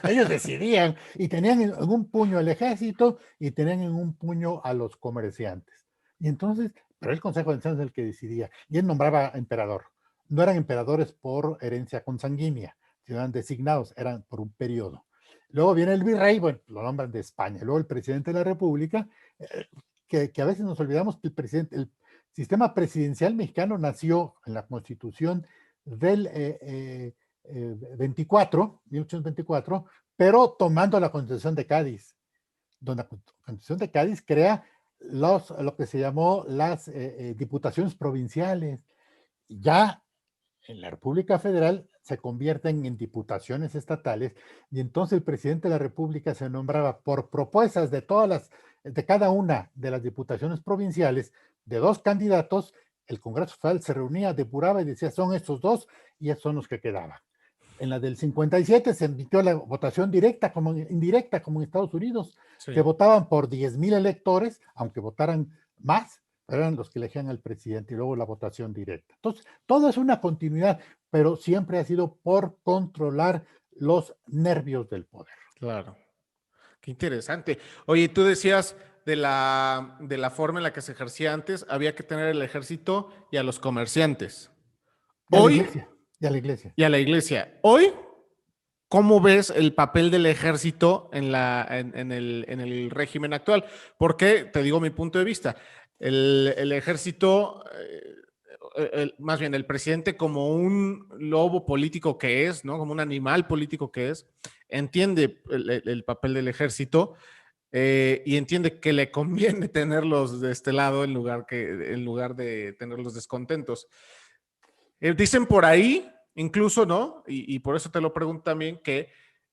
Ellos decidían y tenían en un puño el ejército y tenían en un puño a los comerciantes. Y entonces, pero el Consejo de Ancianos es el que decidía y él nombraba emperador. No eran emperadores por herencia consanguínea, sino eran designados, eran por un periodo. Luego viene el virrey, bueno, lo nombran de España. Luego el presidente de la República, que a veces nos olvidamos que el sistema presidencial mexicano nació en la Constitución del 1824, pero tomando la Constitución de Cádiz, donde la Constitución de Cádiz crea lo que se llamó las diputaciones provinciales. Ya en la República Federal se convierten en diputaciones estatales y entonces el presidente de la República se nombraba por propuestas de cada una de las diputaciones provinciales de 2 candidatos. El Congreso Federal se reunía, depuraba y decía, son estos dos y esos son los que quedaban. En la del 57 se emitió la votación directa como indirecta, como en Estados Unidos, que Sí. votaban por 10,000 electores, aunque votaran más, eran los que elegían al presidente, y luego la votación directa. Entonces, todo es una continuidad, pero siempre ha sido por controlar los nervios del poder. Claro. Qué interesante. Oye, tú decías, de la forma en la que se ejercía antes, había que tener el ejército y a los comerciantes. Y a la Hoy, iglesia, y a la iglesia. y a la iglesia. Hoy, ¿cómo ves el papel del ejército en el régimen actual? Porque, te digo mi punto de vista, el ejército, más bien el presidente como un lobo político que es, ¿no? Como un animal político que es, entiende el papel del ejército y entiende que le conviene tenerlos de este lado en lugar de tenerlos descontentos. Dicen por ahí, incluso, ¿no? Y por eso te lo pregunto también, que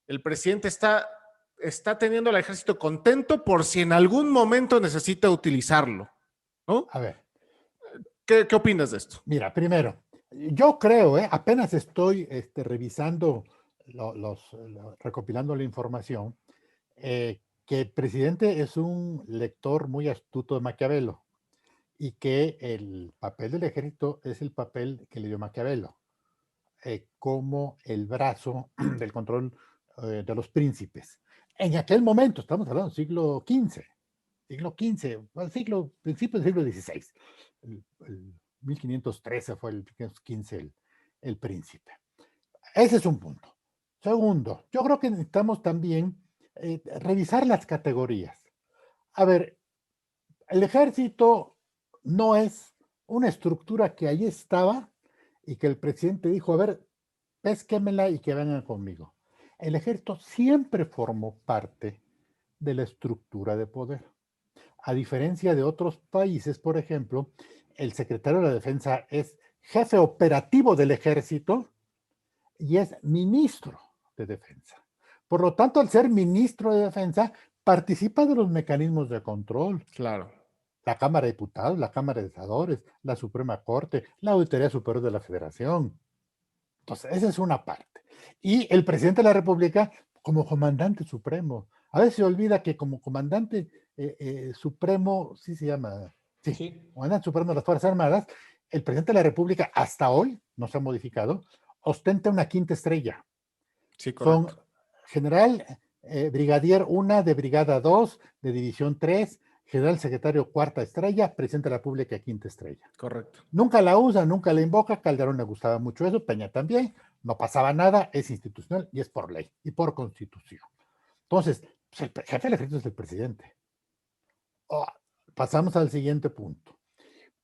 el presidente está teniendo al ejército contento por si en algún momento necesita utilizarlo, ¿no? A ver, ¿Qué opinas de esto? mira, primero, yo creo, apenas estoy revisando, recopilando la información, que el presidente es un lector muy astuto de Maquiavelo y que el papel del ejército es el papel que le dio Maquiavelo, como el brazo del control de los príncipes. En aquel momento, estamos hablando del siglo XV, bueno, principio del siglo XVI. El 1513 fue el 1515 el príncipe. Ese es un punto. Segundo, yo creo que necesitamos también revisar las categorías. A ver, el ejército no es una estructura que ahí estaba y que el presidente dijo, a ver, pésquemela y que vengan conmigo. El ejército siempre formó parte de la estructura de poder. A diferencia de otros países, por ejemplo, el secretario de la Defensa es jefe operativo del ejército y es ministro de Defensa. Por lo tanto, al ser ministro de Defensa, participa de los mecanismos de control. Claro. La Cámara de Diputados, la Cámara de Senadores, la Suprema Corte, la Auditoría Superior de la Federación. Entonces, esa es una parte. Y el presidente de la República como comandante supremo. A veces se olvida que como comandante supremo, sí se llama, sí, comandante supremo de las Fuerzas Armadas, el presidente de la República hasta hoy, no se ha modificado, ostenta una quinta estrella. Sí, correcto. Son general, brigadier 1 de brigada 2, de división 3, general secretario cuarta estrella, presidente de la República quinta estrella. Correcto. Nunca la usa, nunca la invoca, Calderón le gustaba mucho eso, Peña también, no pasaba nada, es institucional y es por ley y por constitución. Entonces, pues el jefe del ejército es el presidente. Pasamos al siguiente punto.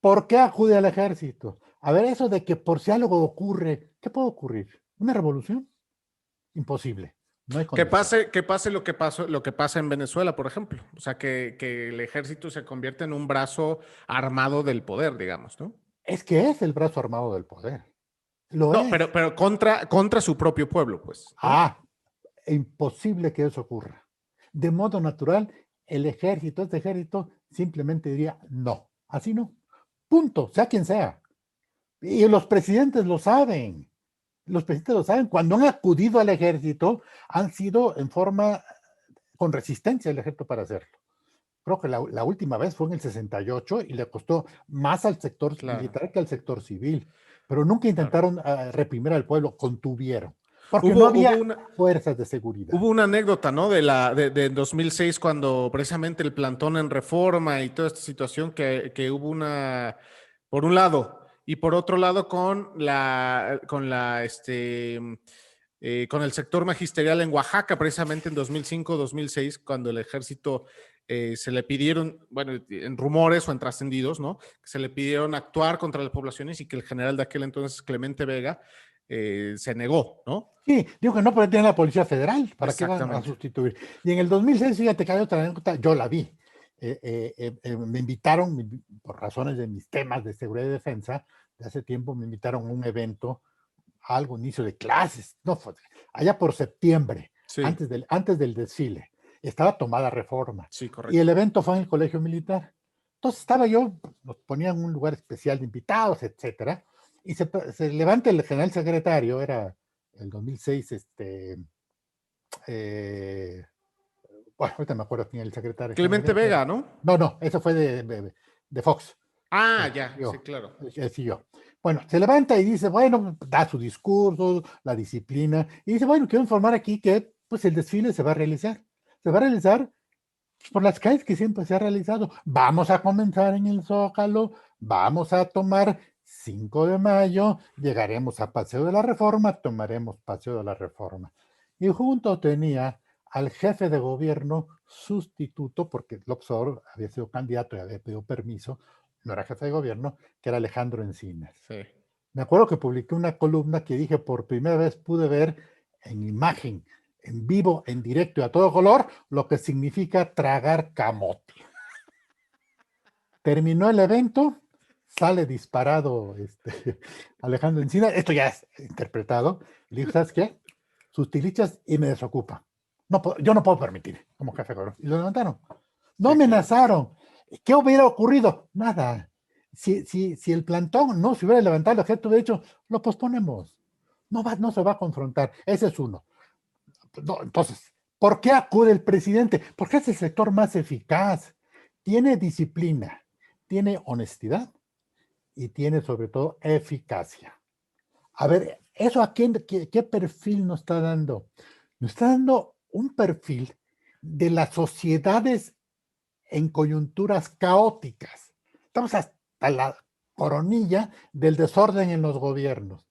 ¿Por qué acude al ejército? A ver, eso de que por si algo ocurre, ¿qué puede ocurrir? ¿Una revolución? Imposible. No hay que pase lo que pasa en Venezuela, por ejemplo. O sea, que el ejército se convierte en un brazo armado del poder, digamos, ¿no? Es que es el brazo armado del poder. Lo no, es. pero contra su propio pueblo, pues. ¿No? Imposible que eso ocurra. De modo natural, este ejército simplemente diría no. Así no. Punto, sea quien sea. Y los presidentes lo saben. Los presidentes lo saben. Cuando han acudido al ejército, han sido en forma con resistencia al ejército para hacerlo. Creo que la última vez fue en el 68 y le costó más al sector militar que al sector civil. Pero nunca intentaron reprimir al pueblo, contuvieron. Porque no había fuerzas de seguridad. Hubo una anécdota, ¿no? De 2006, cuando precisamente el plantón en Reforma y toda esta situación que hubo por un lado, y por otro lado con el sector magisterial en Oaxaca, precisamente en 2005, 2006, cuando el ejército se le pidieron, bueno, en rumores o en trascendidos, ¿no? Se le pidieron actuar contra las poblaciones y que el general de aquel entonces, Clemente Vega, se negó, ¿no? Sí, digo que no puede tener la Policía Federal, ¿para qué van a sustituir? Y en el 2006, fíjate que hay otra anécdota, yo la vi. Me invitaron, por razones de mis temas de seguridad y defensa, de hace tiempo me invitaron a un evento, a algo inicio de clases, no fue, allá por septiembre, sí. antes del desfile. Estaba tomada Reforma. Sí, correcto. Y el evento fue en el Colegio Militar. Entonces estaba yo, nos ponían en un lugar especial de invitados, etcétera, y se levanta el general secretario, era el 2006, bueno, ahorita me acuerdo quién era el secretario. Clemente Vega, ¿no? No, eso fue de Fox. Ya, sí, claro. Sí, yo. Bueno, se levanta y dice, bueno, da su discurso, la disciplina, y dice, bueno, quiero informar aquí que pues el desfile se va a realizar. Se va a realizar Por las calles que siempre se ha realizado. Vamos a comenzar en el Zócalo, vamos a tomar 5 de mayo, llegaremos a Paseo de la Reforma, tomaremos Paseo de la Reforma. Y junto tenía al jefe de gobierno sustituto, porque López Obrador había sido candidato y había pedido permiso, no era jefe de gobierno, que era Alejandro Encinas. Sí. Me acuerdo que publiqué una columna que dije, por primera vez pude ver en imagen, en vivo, en directo y a todo color, lo que significa tragar camote. Terminó el evento, sale disparado Alejandro Encinas, esto ya es interpretado, y le dijo, ¿sabes qué? Sus tilichas y me desocupa. No, yo no puedo permitir, como jefe de gobierno. Y lo levantaron. No amenazaron. ¿Qué hubiera ocurrido? Nada. Si el plantón no se hubiera levantado, el ejército hubiera dicho, lo posponemos. No se va a confrontar. Ese es uno. No, entonces, ¿por qué acude el presidente? Porque es el sector más eficaz. Tiene disciplina, tiene honestidad y tiene sobre todo eficacia. A ver, ¿eso a qué perfil nos está dando? Nos está dando un perfil de las sociedades en coyunturas caóticas. Estamos hasta la coronilla del desorden en los gobiernos.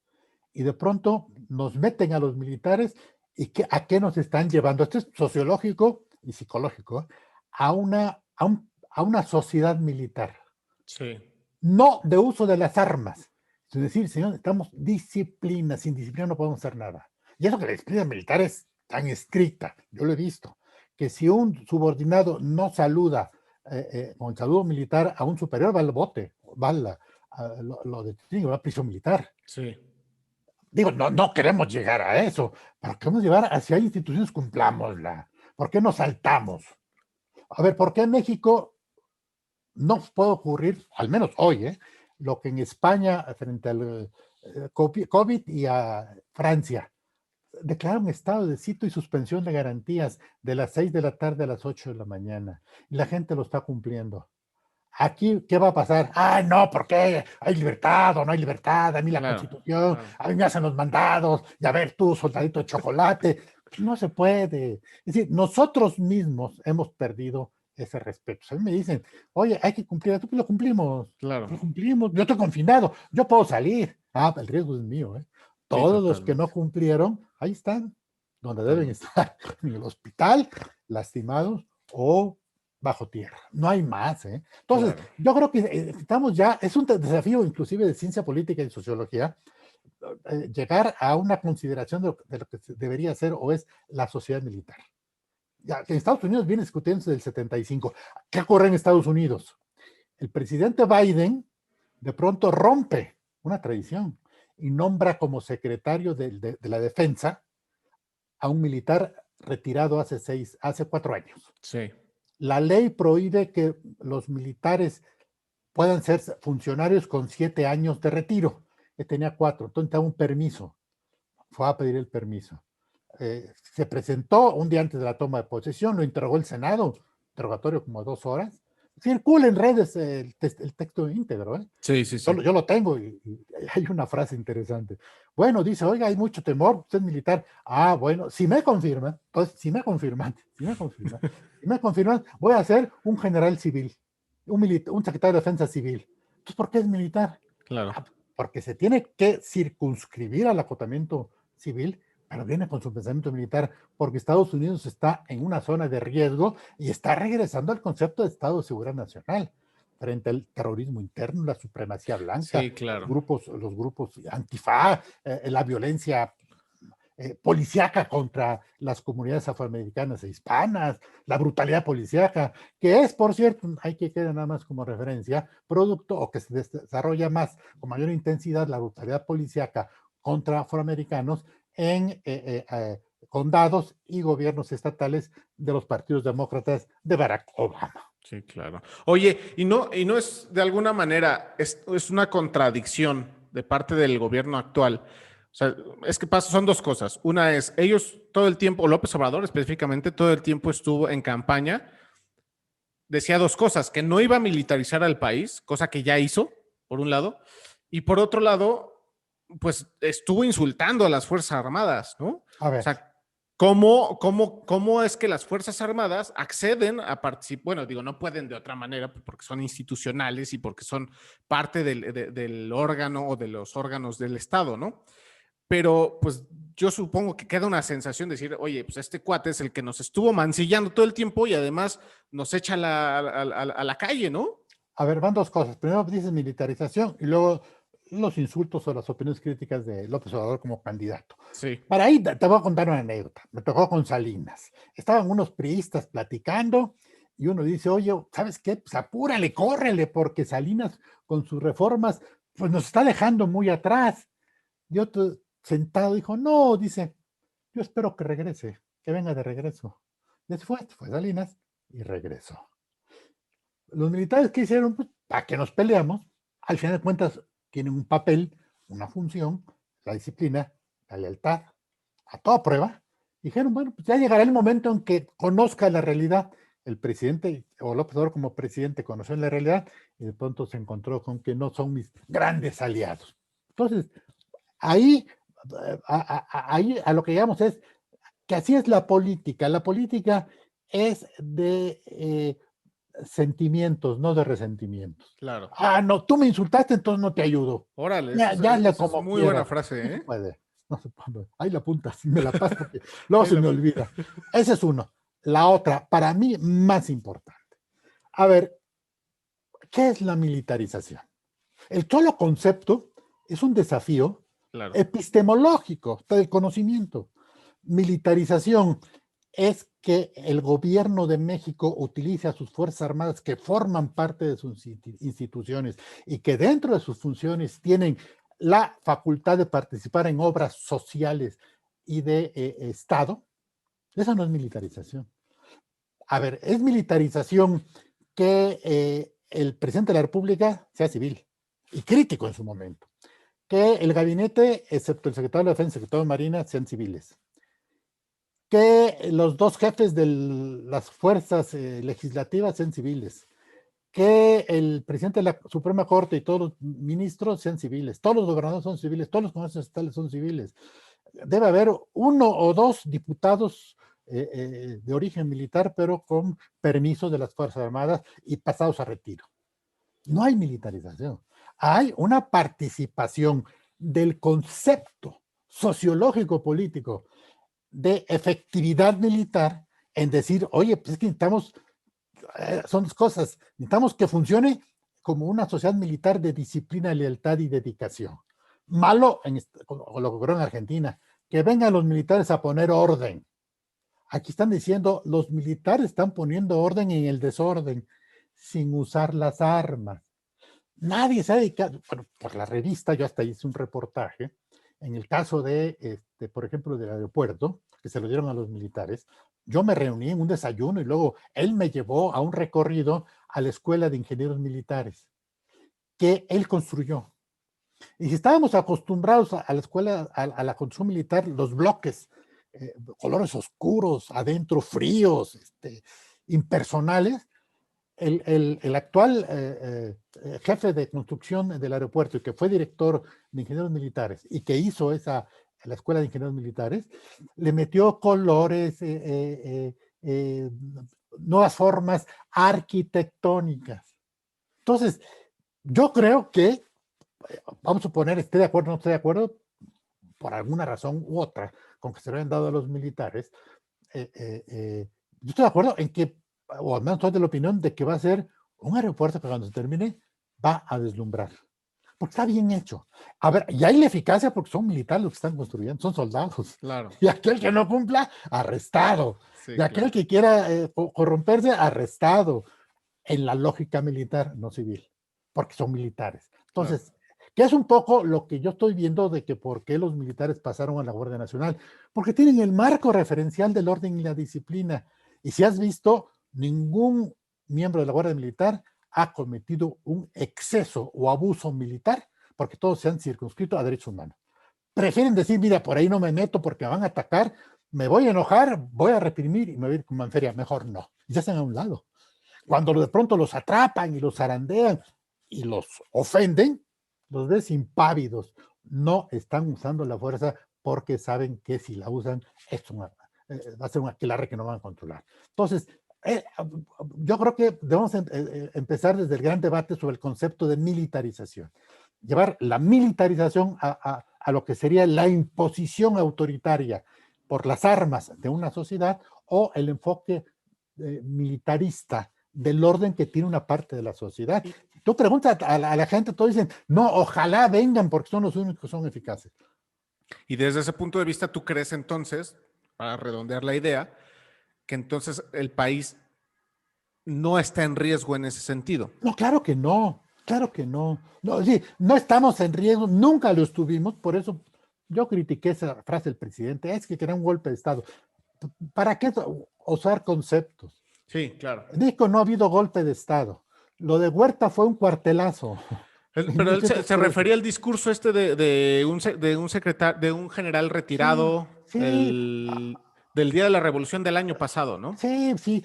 Y de pronto nos meten a los militares y ¿a qué nos están llevando? Esto es sociológico y psicológico, a una sociedad militar. Sí. No de uso de las armas. Es decir, señor, necesitamos disciplina. Sin disciplina no podemos hacer nada. Y eso que la disciplina militar es tan estricta, yo lo he visto, que si un subordinado no saluda con saludo militar a un superior, va al bote, va lo detiene, va a prisión militar. Sí. Digo, no queremos llegar a eso, pero queremos llegar hacia instituciones, cumplámosla. ¿Por qué nos saltamos? A ver, ¿por qué en México no puede ocurrir, al menos hoy, lo que en España frente al COVID y a Francia? Declararon estado de sitio y suspensión de garantías de las 6 de la tarde a las 8 de la mañana. Y la gente lo está cumpliendo. Aquí, ¿qué va a pasar? No, ¿por qué? ¿Hay libertad o no hay libertad? A mí la Constitución, a mí me hacen los mandados, y a ver tú, soldadito de chocolate. No se puede. Es decir, nosotros mismos hemos perdido ese respeto. A mí me dicen, oye, hay que cumplir esto, pues lo cumplimos. Claro. Lo cumplimos. Yo estoy confinado, yo puedo salir. El riesgo es mío, Todos los que no cumplieron, ahí están, donde deben estar, en el hospital, lastimados o bajo tierra. No hay más, Entonces, yo creo que estamos ya, es un desafío inclusive de ciencia política y sociología, llegar a una consideración de lo que debería ser o es la sociedad militar. Ya, en Estados Unidos viene discutiéndose del 75. ¿Qué ocurre en Estados Unidos? El presidente Biden de pronto rompe una tradición y nombra como secretario de la defensa a un militar retirado hace 4 años. Sí. La ley prohíbe que los militares puedan ser funcionarios con 7 años de retiro. Él tenía 4, entonces da un permiso. Fue a pedir el permiso. Se presentó un día antes de la toma de posesión, lo interrogó el Senado, interrogatorio como 2 horas. Circula en redes el texto íntegro. Sí. Yo lo tengo y hay una frase interesante. Bueno, dice, oiga, hay mucho temor, usted es militar. Bueno, si me confirman, voy a ser un general civil, un secretario de defensa civil. Entonces, ¿por qué es militar? Claro. Porque se tiene que circunscribir al acotamiento civil, pero viene con su pensamiento militar, porque Estados Unidos está en una zona de riesgo y está regresando al concepto de Estado de Seguridad Nacional frente al terrorismo interno, la supremacía blanca, sí, claro. los grupos antifa, la violencia policíaca contra las comunidades afroamericanas e hispanas, la brutalidad policíaca, que es, por cierto, hay que quedar nada más como referencia, producto o que se desarrolla más con mayor intensidad la brutalidad policíaca contra afroamericanos en condados y gobiernos estatales de los partidos demócratas de Barack Obama. Sí, claro. Oye, y no es de alguna manera, es una contradicción de parte del gobierno actual. O sea, es que son 2 cosas. Una es, ellos todo el tiempo, López Obrador específicamente, todo el tiempo estuvo en campaña, decía 2 cosas, que no iba a militarizar al país, cosa que ya hizo, por un lado, y por otro lado, pues estuvo insultando a las Fuerzas Armadas, ¿no? A ver. O sea, ¿Cómo es que las Fuerzas Armadas acceden a participar? Bueno, digo, no pueden de otra manera porque son institucionales y porque son parte del órgano o de los órganos del Estado, ¿no? Pero pues yo supongo que queda una sensación de decir, oye, pues este cuate es el que nos estuvo mancillando todo el tiempo y además nos echa a la calle, ¿no? A ver, van dos cosas. Primero dices militarización y luego los insultos o las opiniones críticas de López Obrador como candidato. Sí. Para ahí te voy a contar una anécdota. Me tocó con Salinas. Estaban unos priistas platicando y uno dice, oye, ¿sabes qué? Pues apúrale, córrele, porque Salinas con sus reformas pues nos está dejando muy atrás. Y otro sentado dijo, no, dice, yo espero que regrese, que venga de regreso. Después fue Salinas y regresó. Los militares, ¿qué hicieron? Pues, para que nos peleamos, al final de cuentas tienen un papel, una función, la disciplina, la lealtad, a toda prueba. Dijeron, bueno, pues ya llegará el momento en que conozca la realidad. El presidente, o López Obrador como presidente, conoció la realidad y de pronto se encontró con que no son mis grandes aliados. Entonces, ahí a lo que llegamos es que así es la política. La política es de sentimientos, no de resentimientos. Claro. Ah, no, tú me insultaste, entonces no te ayudo. Órale, Ya le esa es como muy buena quieras. frase, No se ¿eh? puede. No se puede. Ahí la apunta, si me la paso, porque luego Ahí se la- me olvida. Ese es uno. La otra, para mí, más importante. A ver, ¿qué es la militarización? El solo concepto es un desafío Claro. epistemológico del conocimiento. Militarización es que el gobierno de México utilice a sus Fuerzas Armadas que forman parte de sus instituciones y que dentro de sus funciones tienen la facultad de participar en obras sociales y de Estado. Eso no es militarización. A ver, es militarización que el presidente de la República sea civil y crítico en su momento. Que el gabinete, excepto el secretario de Defensa y el secretario de Marina, sean civiles. Que los dos jefes de las fuerzas legislativas sean civiles. Que el presidente de la Suprema Corte y todos los ministros sean civiles. Todos los gobernadores son civiles. Todos los congresos estatales son civiles. Debe haber uno o dos diputados de origen militar, pero con permiso de las Fuerzas Armadas y pasados a retiro. No hay militarización. Hay una participación del concepto sociológico político de efectividad militar en decir, oye, pues es que necesitamos, son dos cosas, necesitamos que funcione como una sociedad militar de disciplina, lealtad y dedicación. Malo, lo que ocurrió en Argentina, que vengan los militares a poner orden. Aquí están diciendo, los militares están poniendo orden en el desorden, sin usar las armas. Nadie se ha dedicado, bueno, por la revista, yo hasta hice un reportaje, en el caso de, por ejemplo, del aeropuerto, que se lo dieron a los militares, yo me reuní en un desayuno y luego él me llevó a un recorrido a la Escuela de Ingenieros Militares, que él construyó. Y si estábamos acostumbrados a la escuela, a la construcción militar, los bloques, colores oscuros, adentro fríos, impersonales, el actual jefe de construcción del aeropuerto y que fue director de ingenieros militares y que hizo la escuela de ingenieros militares, le metió colores, nuevas formas arquitectónicas. Entonces, yo creo que, vamos a suponer, esté de acuerdo o no esté de acuerdo, por alguna razón u otra, con que se lo hayan dado a los militares, yo estoy de acuerdo en que, o al menos estoy de la opinión de que va a ser un aeropuerto que cuando se termine va a deslumbrar. Porque está bien hecho. A ver, y hay la eficacia porque son militares los que están construyendo, son soldados. Claro. Y aquel que no cumpla, arrestado. Sí, Y aquel claro. que quiera corromperse, arrestado. En la lógica militar, no civil, porque son militares. Claro. Entonces, ¿qué es un poco lo que yo estoy viendo de que por qué los militares pasaron a la Guardia Nacional? Porque tienen el marco referencial del orden y la disciplina. Y si has visto, ningún miembro de la Guardia Militar ha cometido un exceso o abuso militar, porque todos se han circunscrito a derechos humanos. Prefieren decir, mira, por ahí no me meto porque me van a atacar, me voy a enojar, voy a reprimir y me voy a ir como en feria. Mejor no. Y se hacen a un lado. Cuando de pronto los atrapan y los zarandean y los ofenden, los ves impávidos. No están usando la fuerza porque saben que si la usan es un arma. va a ser un aquelarre que no van a controlar. Entonces, yo creo que debemos empezar desde el gran debate sobre el concepto de militarización. Llevar la militarización a lo que sería la imposición autoritaria por las armas de una sociedad, o el enfoque militarista del orden que tiene una parte de la sociedad. Tú preguntas a la gente, todos dicen, no, ojalá vengan porque son los únicos que son eficaces. Y desde ese punto de vista, ¿tú crees entonces, para redondear la idea, que entonces el país no está en riesgo en ese sentido? No, claro que no, claro que no. No, sí, no estamos en riesgo, nunca lo estuvimos, por eso yo critiqué esa frase del presidente, es que quería un golpe de Estado. ¿Para qué usar conceptos? Sí, claro. Dijo, no ha habido golpe de Estado. Lo de Huerta fue un cuartelazo. Pero él se refería al discurso este de un general retirado del día de la revolución del año pasado, ¿no? Sí, sí,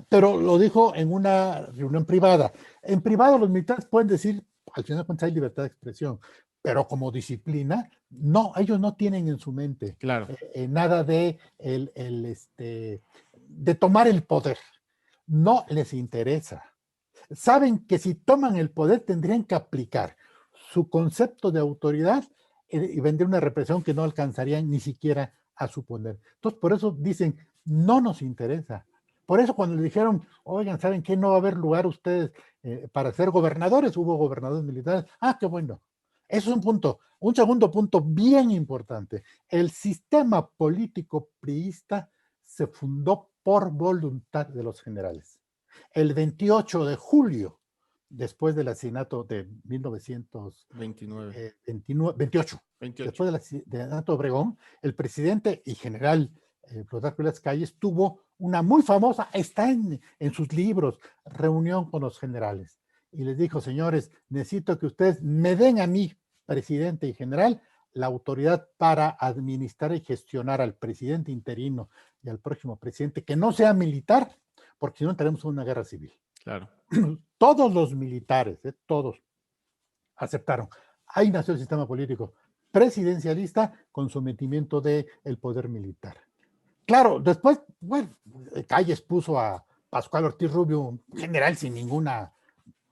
pero lo dijo en una reunión privada. En privado los militares pueden decir, al final de cuentas hay libertad de expresión, pero como disciplina, no, ellos no tienen en su mente Claro. Nada de, de tomar el poder. No les interesa. Saben que si toman el poder tendrían que aplicar su concepto de autoridad y vender una represión que no alcanzarían ni siquiera a suponer. Entonces, por eso dicen, no nos interesa. Por eso cuando le dijeron, oigan, ¿saben qué? No va a haber lugar ustedes para ser gobernadores, hubo gobernadores militares. Ah, qué bueno. Eso es un punto. Un segundo punto bien importante. El sistema político priista se fundó por voluntad de los generales. El 28 de julio, después del asesinato de 1928, después del asesinato de Obregón, el presidente y general Plutarco Elías Calles tuvo una muy famosa, está en sus libros, reunión con los generales. Y les dijo, señores, necesito que ustedes me den a mí, presidente y general, la autoridad para administrar y gestionar al presidente interino y al próximo presidente, que no sea militar, porque si no entraremos en una guerra civil. Claro. Todos los militares, todos, aceptaron. Ahí nació el sistema político presidencialista con sometimiento del poder militar. Claro, después, bueno, Calles puso a Pascual Ortiz Rubio, un general sin ninguna,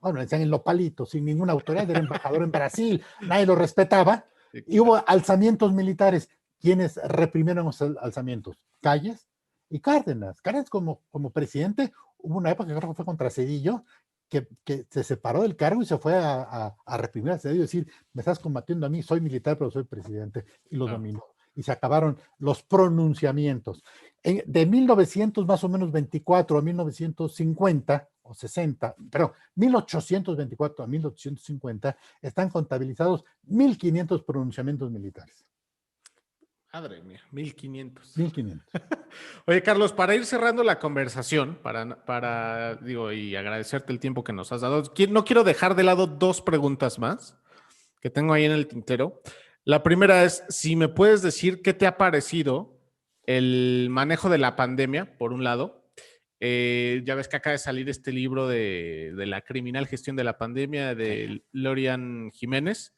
bueno, le decían el nopalito, sin ninguna autoridad, era embajador en Brasil, nadie lo respetaba, y hubo alzamientos militares. ¿Quiénes reprimieron los alzamientos? Calles y Cárdenas. Cárdenas como presidente, hubo una época que creo que fue contra Zedillo, que se separó del cargo y se fue a reprimir a Zedillo y decir, me estás combatiendo a mí, soy militar pero soy presidente, y lo dominó. Y se acabaron los pronunciamientos. De 1900 más o menos 24 a 1950 o 60, perdón, 1824 a 1850 están contabilizados 1500 pronunciamientos militares. Madre mía, 1500. 1500. Oye, Carlos, para ir cerrando la conversación, digo, y agradecerte el tiempo que nos has dado, no quiero dejar de lado dos preguntas más que tengo ahí en el tintero. La primera es, si me puedes decir qué te ha parecido el manejo de la pandemia, por un lado. Ya ves que acaba de salir este libro de la criminal gestión de la pandemia de Lorian Jiménez.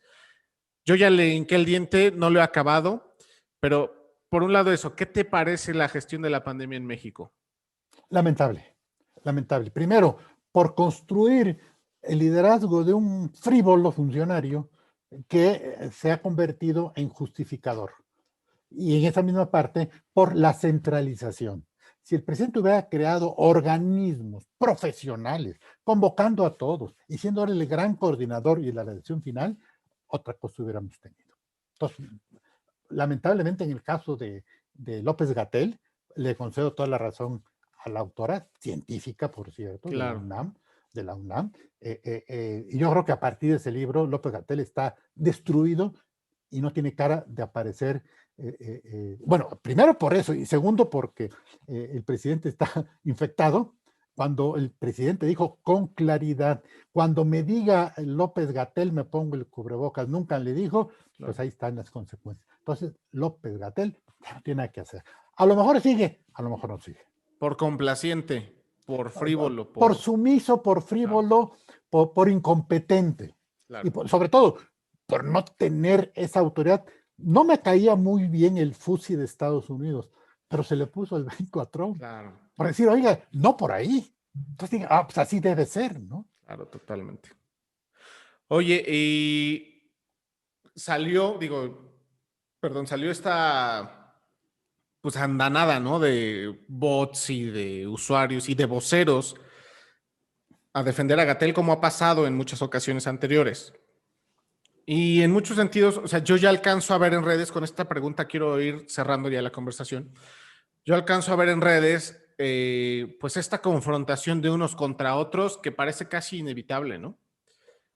Yo ya le hinqué el diente, no lo he acabado. Pero, por un lado eso, ¿qué te parece la gestión de la pandemia en México? Lamentable, lamentable. Primero, por construir el liderazgo de un frívolo funcionario que se ha convertido en justificador. Y en esa misma parte, por la centralización. Si el presidente hubiera creado organismos profesionales, convocando a todos y siendo el gran coordinador y la decisión final, otra cosa hubiéramos tenido. Entonces, lamentablemente en el caso de López Gatell, le concedo toda la razón a la autora, científica, por cierto, claro, de la UNAM. Y yo creo que a partir de ese libro, López Gatell está destruido y no tiene cara de aparecer. Bueno, primero por eso, y segundo porque el presidente está infectado. Cuando el presidente dijo con claridad, cuando me diga López Gatell me pongo el cubrebocas, nunca le dijo, claro. Pues ahí están las consecuencias. Entonces, López Gatell ya no tiene nada que hacer. A lo mejor sigue, a lo mejor no sigue. Por complaciente, por frívolo. Por sumiso, por frívolo, claro. por incompetente. Claro. Y sobre todo, por no tener esa autoridad. No me caía muy bien el Fusi de Estados Unidos, pero se le puso el brinco a Trump. Claro. Por decir, oiga, no por ahí. Entonces, pues así debe ser, ¿no? Claro, totalmente. Oye, y salió esta, pues, andanada, ¿no? De bots y de usuarios y de voceros a defender a Gatell, como ha pasado en muchas ocasiones anteriores. Y en muchos sentidos, o sea, yo ya alcanzo a ver en redes, con esta pregunta quiero ir cerrando ya la conversación, yo alcanzo a ver en redes, pues, esta confrontación de unos contra otros que parece casi inevitable, ¿no?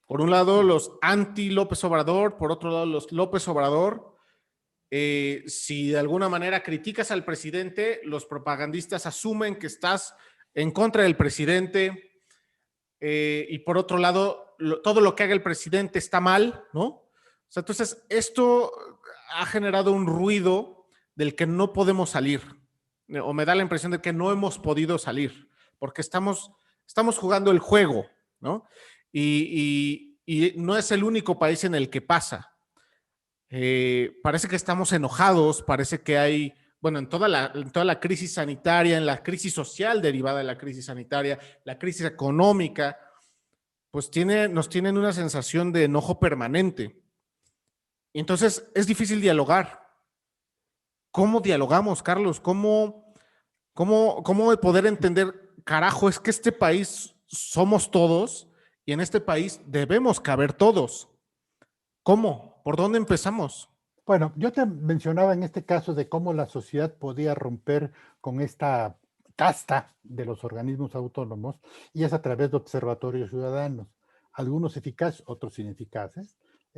Por un lado, los anti López Obrador, por otro lado, los López Obrador. Si de alguna manera criticas al presidente, los propagandistas asumen que estás en contra del presidente, y por otro lado, todo lo que haga el presidente está mal, ¿no? O sea, entonces esto ha generado un ruido del que no podemos salir, o me da la impresión de que no hemos podido salir, porque estamos jugando el juego, ¿no? Y no es el único país en el que pasa. Parece que estamos enojados, parece que hay, bueno, en toda la crisis sanitaria, en la crisis social derivada de la crisis sanitaria, la crisis económica, pues nos tienen una sensación de enojo permanente. Y entonces es difícil dialogar. ¿Cómo dialogamos, Carlos? ¿Cómo poder entender, carajo, es que este país somos todos y en este país debemos caber todos? ¿Cómo? ¿Por dónde empezamos? Bueno, yo te mencionaba en este caso de cómo la sociedad podía romper con esta casta de los organismos autónomos, y es a través de observatorios ciudadanos, algunos eficaces, otros ineficaces,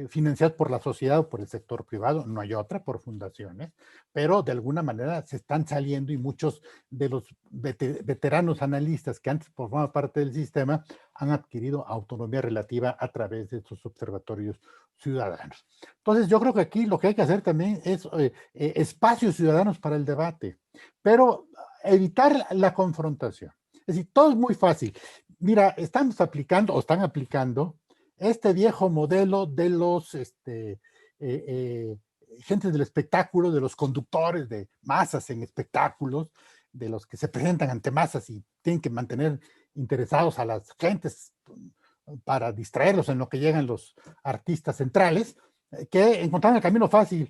financiados por la sociedad o por el sector privado, no hay otra, por fundaciones, pero de alguna manera se están saliendo, y muchos de los veteranos analistas que antes formaban parte del sistema han adquirido autonomía relativa a través de estos observatorios ciudadanos. Entonces, yo creo que aquí lo que hay que hacer también es espacios ciudadanos para el debate, pero evitar la confrontación. Es decir, todo es muy fácil. Mira, estamos aplicando o están aplicando este viejo modelo de los gentes del espectáculo, de los conductores de masas en espectáculos, de los que se presentan ante masas y tienen que mantener interesados a las gentes para distraerlos en lo que llegan los artistas centrales, que encontraron el camino fácil.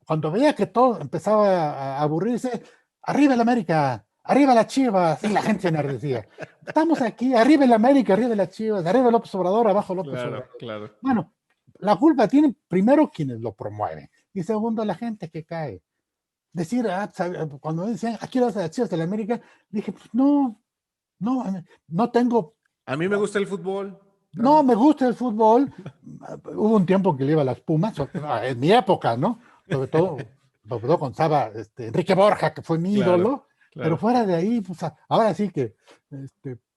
Cuando veía que todo empezaba a aburrirse, arriba el América, arriba las Chivas, y la gente se enardecía. Estamos aquí, arriba el América, arriba las Chivas, arriba López Obrador, abajo López Obrador. Claro. Bueno, la culpa tienen primero quienes lo promueven y segundo la gente que cae. Decir, cuando decían, aquí vas a las Chivas de la América, dije, pues no tengo. A mí me gusta el fútbol. No me gusta el fútbol. Hubo un tiempo que le iba a las Pumas, en mi época, ¿no? Sobre todo cuando estaba Enrique Borja, que fue mi ídolo, pero fuera de ahí, pues, ahora sí que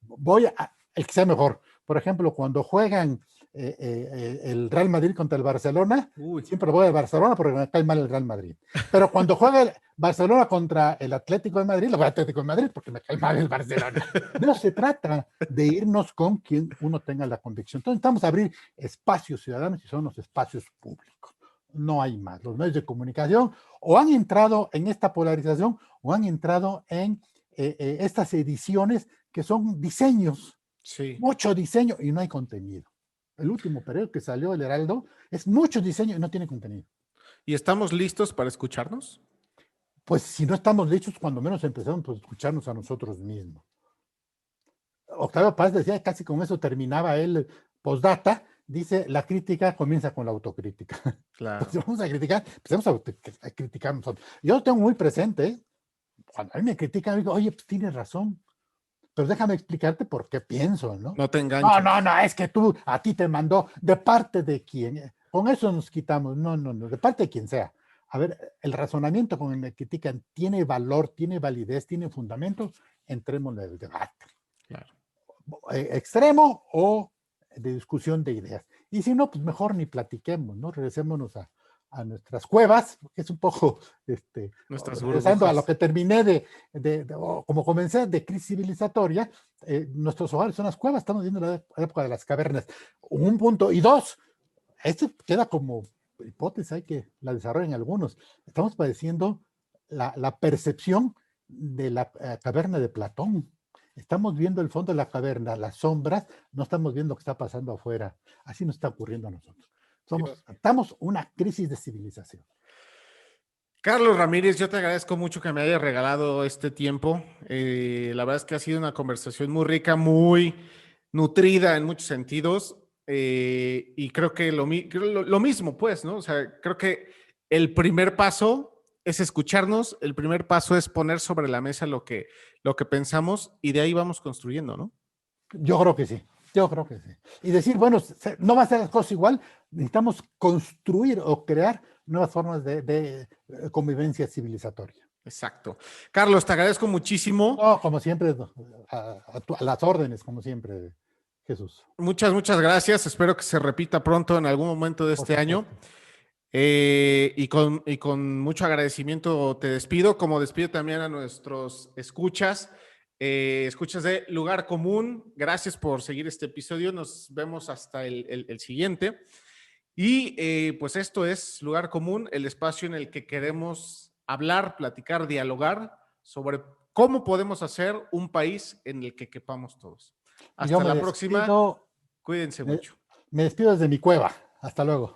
voy a el que sea mejor. Por ejemplo, cuando juegan el Real Madrid contra el Barcelona, siempre voy al Barcelona porque me cae mal el Real Madrid. Pero cuando juega el Barcelona contra el Atlético de Madrid, lo voy al Atlético de Madrid porque me cae mal el Barcelona. No se trata de irnos con quien uno tenga la convicción. Entonces necesitamos abrir espacios ciudadanos y son los espacios públicos. No hay más. Los medios de comunicación o han entrado en esta polarización o han entrado en estas ediciones que son diseños. Sí. Mucho diseño y no hay contenido. El último periódico que salió, El Heraldo, es mucho diseño y no tiene contenido. ¿Y estamos listos para escucharnos? Pues si no estamos listos, cuando menos empezamos por escucharnos a nosotros mismos. Octavio Paz decía, casi con eso terminaba él, postdata, dice, la crítica comienza con la autocrítica. Claro. Pues vamos a criticar, empezamos a criticar nosotros. Yo lo tengo muy presente, cuando a mí me critican, digo, oye, pues tienes razón, pero déjame explicarte por qué pienso, ¿no? No te enganches. No, es que a ti te mandó, ¿de parte de quién? Con eso nos quitamos, no, de parte de quien sea. A ver, el razonamiento con el que critican tiene valor, tiene validez, tiene fundamento, entremos en el debate. Claro. Extremo o de discusión de ideas. Y si no, pues mejor ni platiquemos, ¿no? Regresémonos a nuestras cuevas, que es un poco, regresando a lo que terminé como comencé, de crisis civilizatoria, nuestros hogares son las cuevas, estamos viendo la época de las cavernas. Un punto. Y dos, esto queda como hipótesis, hay que la desarrollen algunos. Estamos padeciendo la percepción de la caverna de Platón. Estamos viendo el fondo de la caverna, las sombras, no estamos viendo lo que está pasando afuera. Así nos está ocurriendo a nosotros. Estamos una crisis de civilización. Carlos Ramírez, yo te agradezco mucho que me hayas regalado este tiempo. La verdad es que ha sido una conversación muy rica, muy nutrida en muchos sentidos. Y creo que lo mismo, pues, ¿no? O sea, creo que el primer paso es escucharnos, el primer paso es poner sobre la mesa lo que pensamos y de ahí vamos construyendo, ¿no? Yo creo que sí, yo creo que sí. Y decir, bueno, no va a ser las cosas igual, necesitamos construir o crear nuevas formas de convivencia civilizatoria. Exacto. Carlos, te agradezco muchísimo. No, como siempre, a las órdenes, como siempre, Jesús. Muchas gracias. Espero que se repita pronto en algún momento de este año. Y con mucho agradecimiento te despido, como despido también a nuestros escuchas de Lugar Común. Gracias por seguir este episodio. Nos vemos hasta el siguiente. Y pues esto es Lugar Común, el espacio en el que queremos hablar, platicar, dialogar sobre cómo podemos hacer un país en el que quepamos todos. Hasta la próxima. Cuídense mucho. Me despido desde mi cueva. Hasta luego.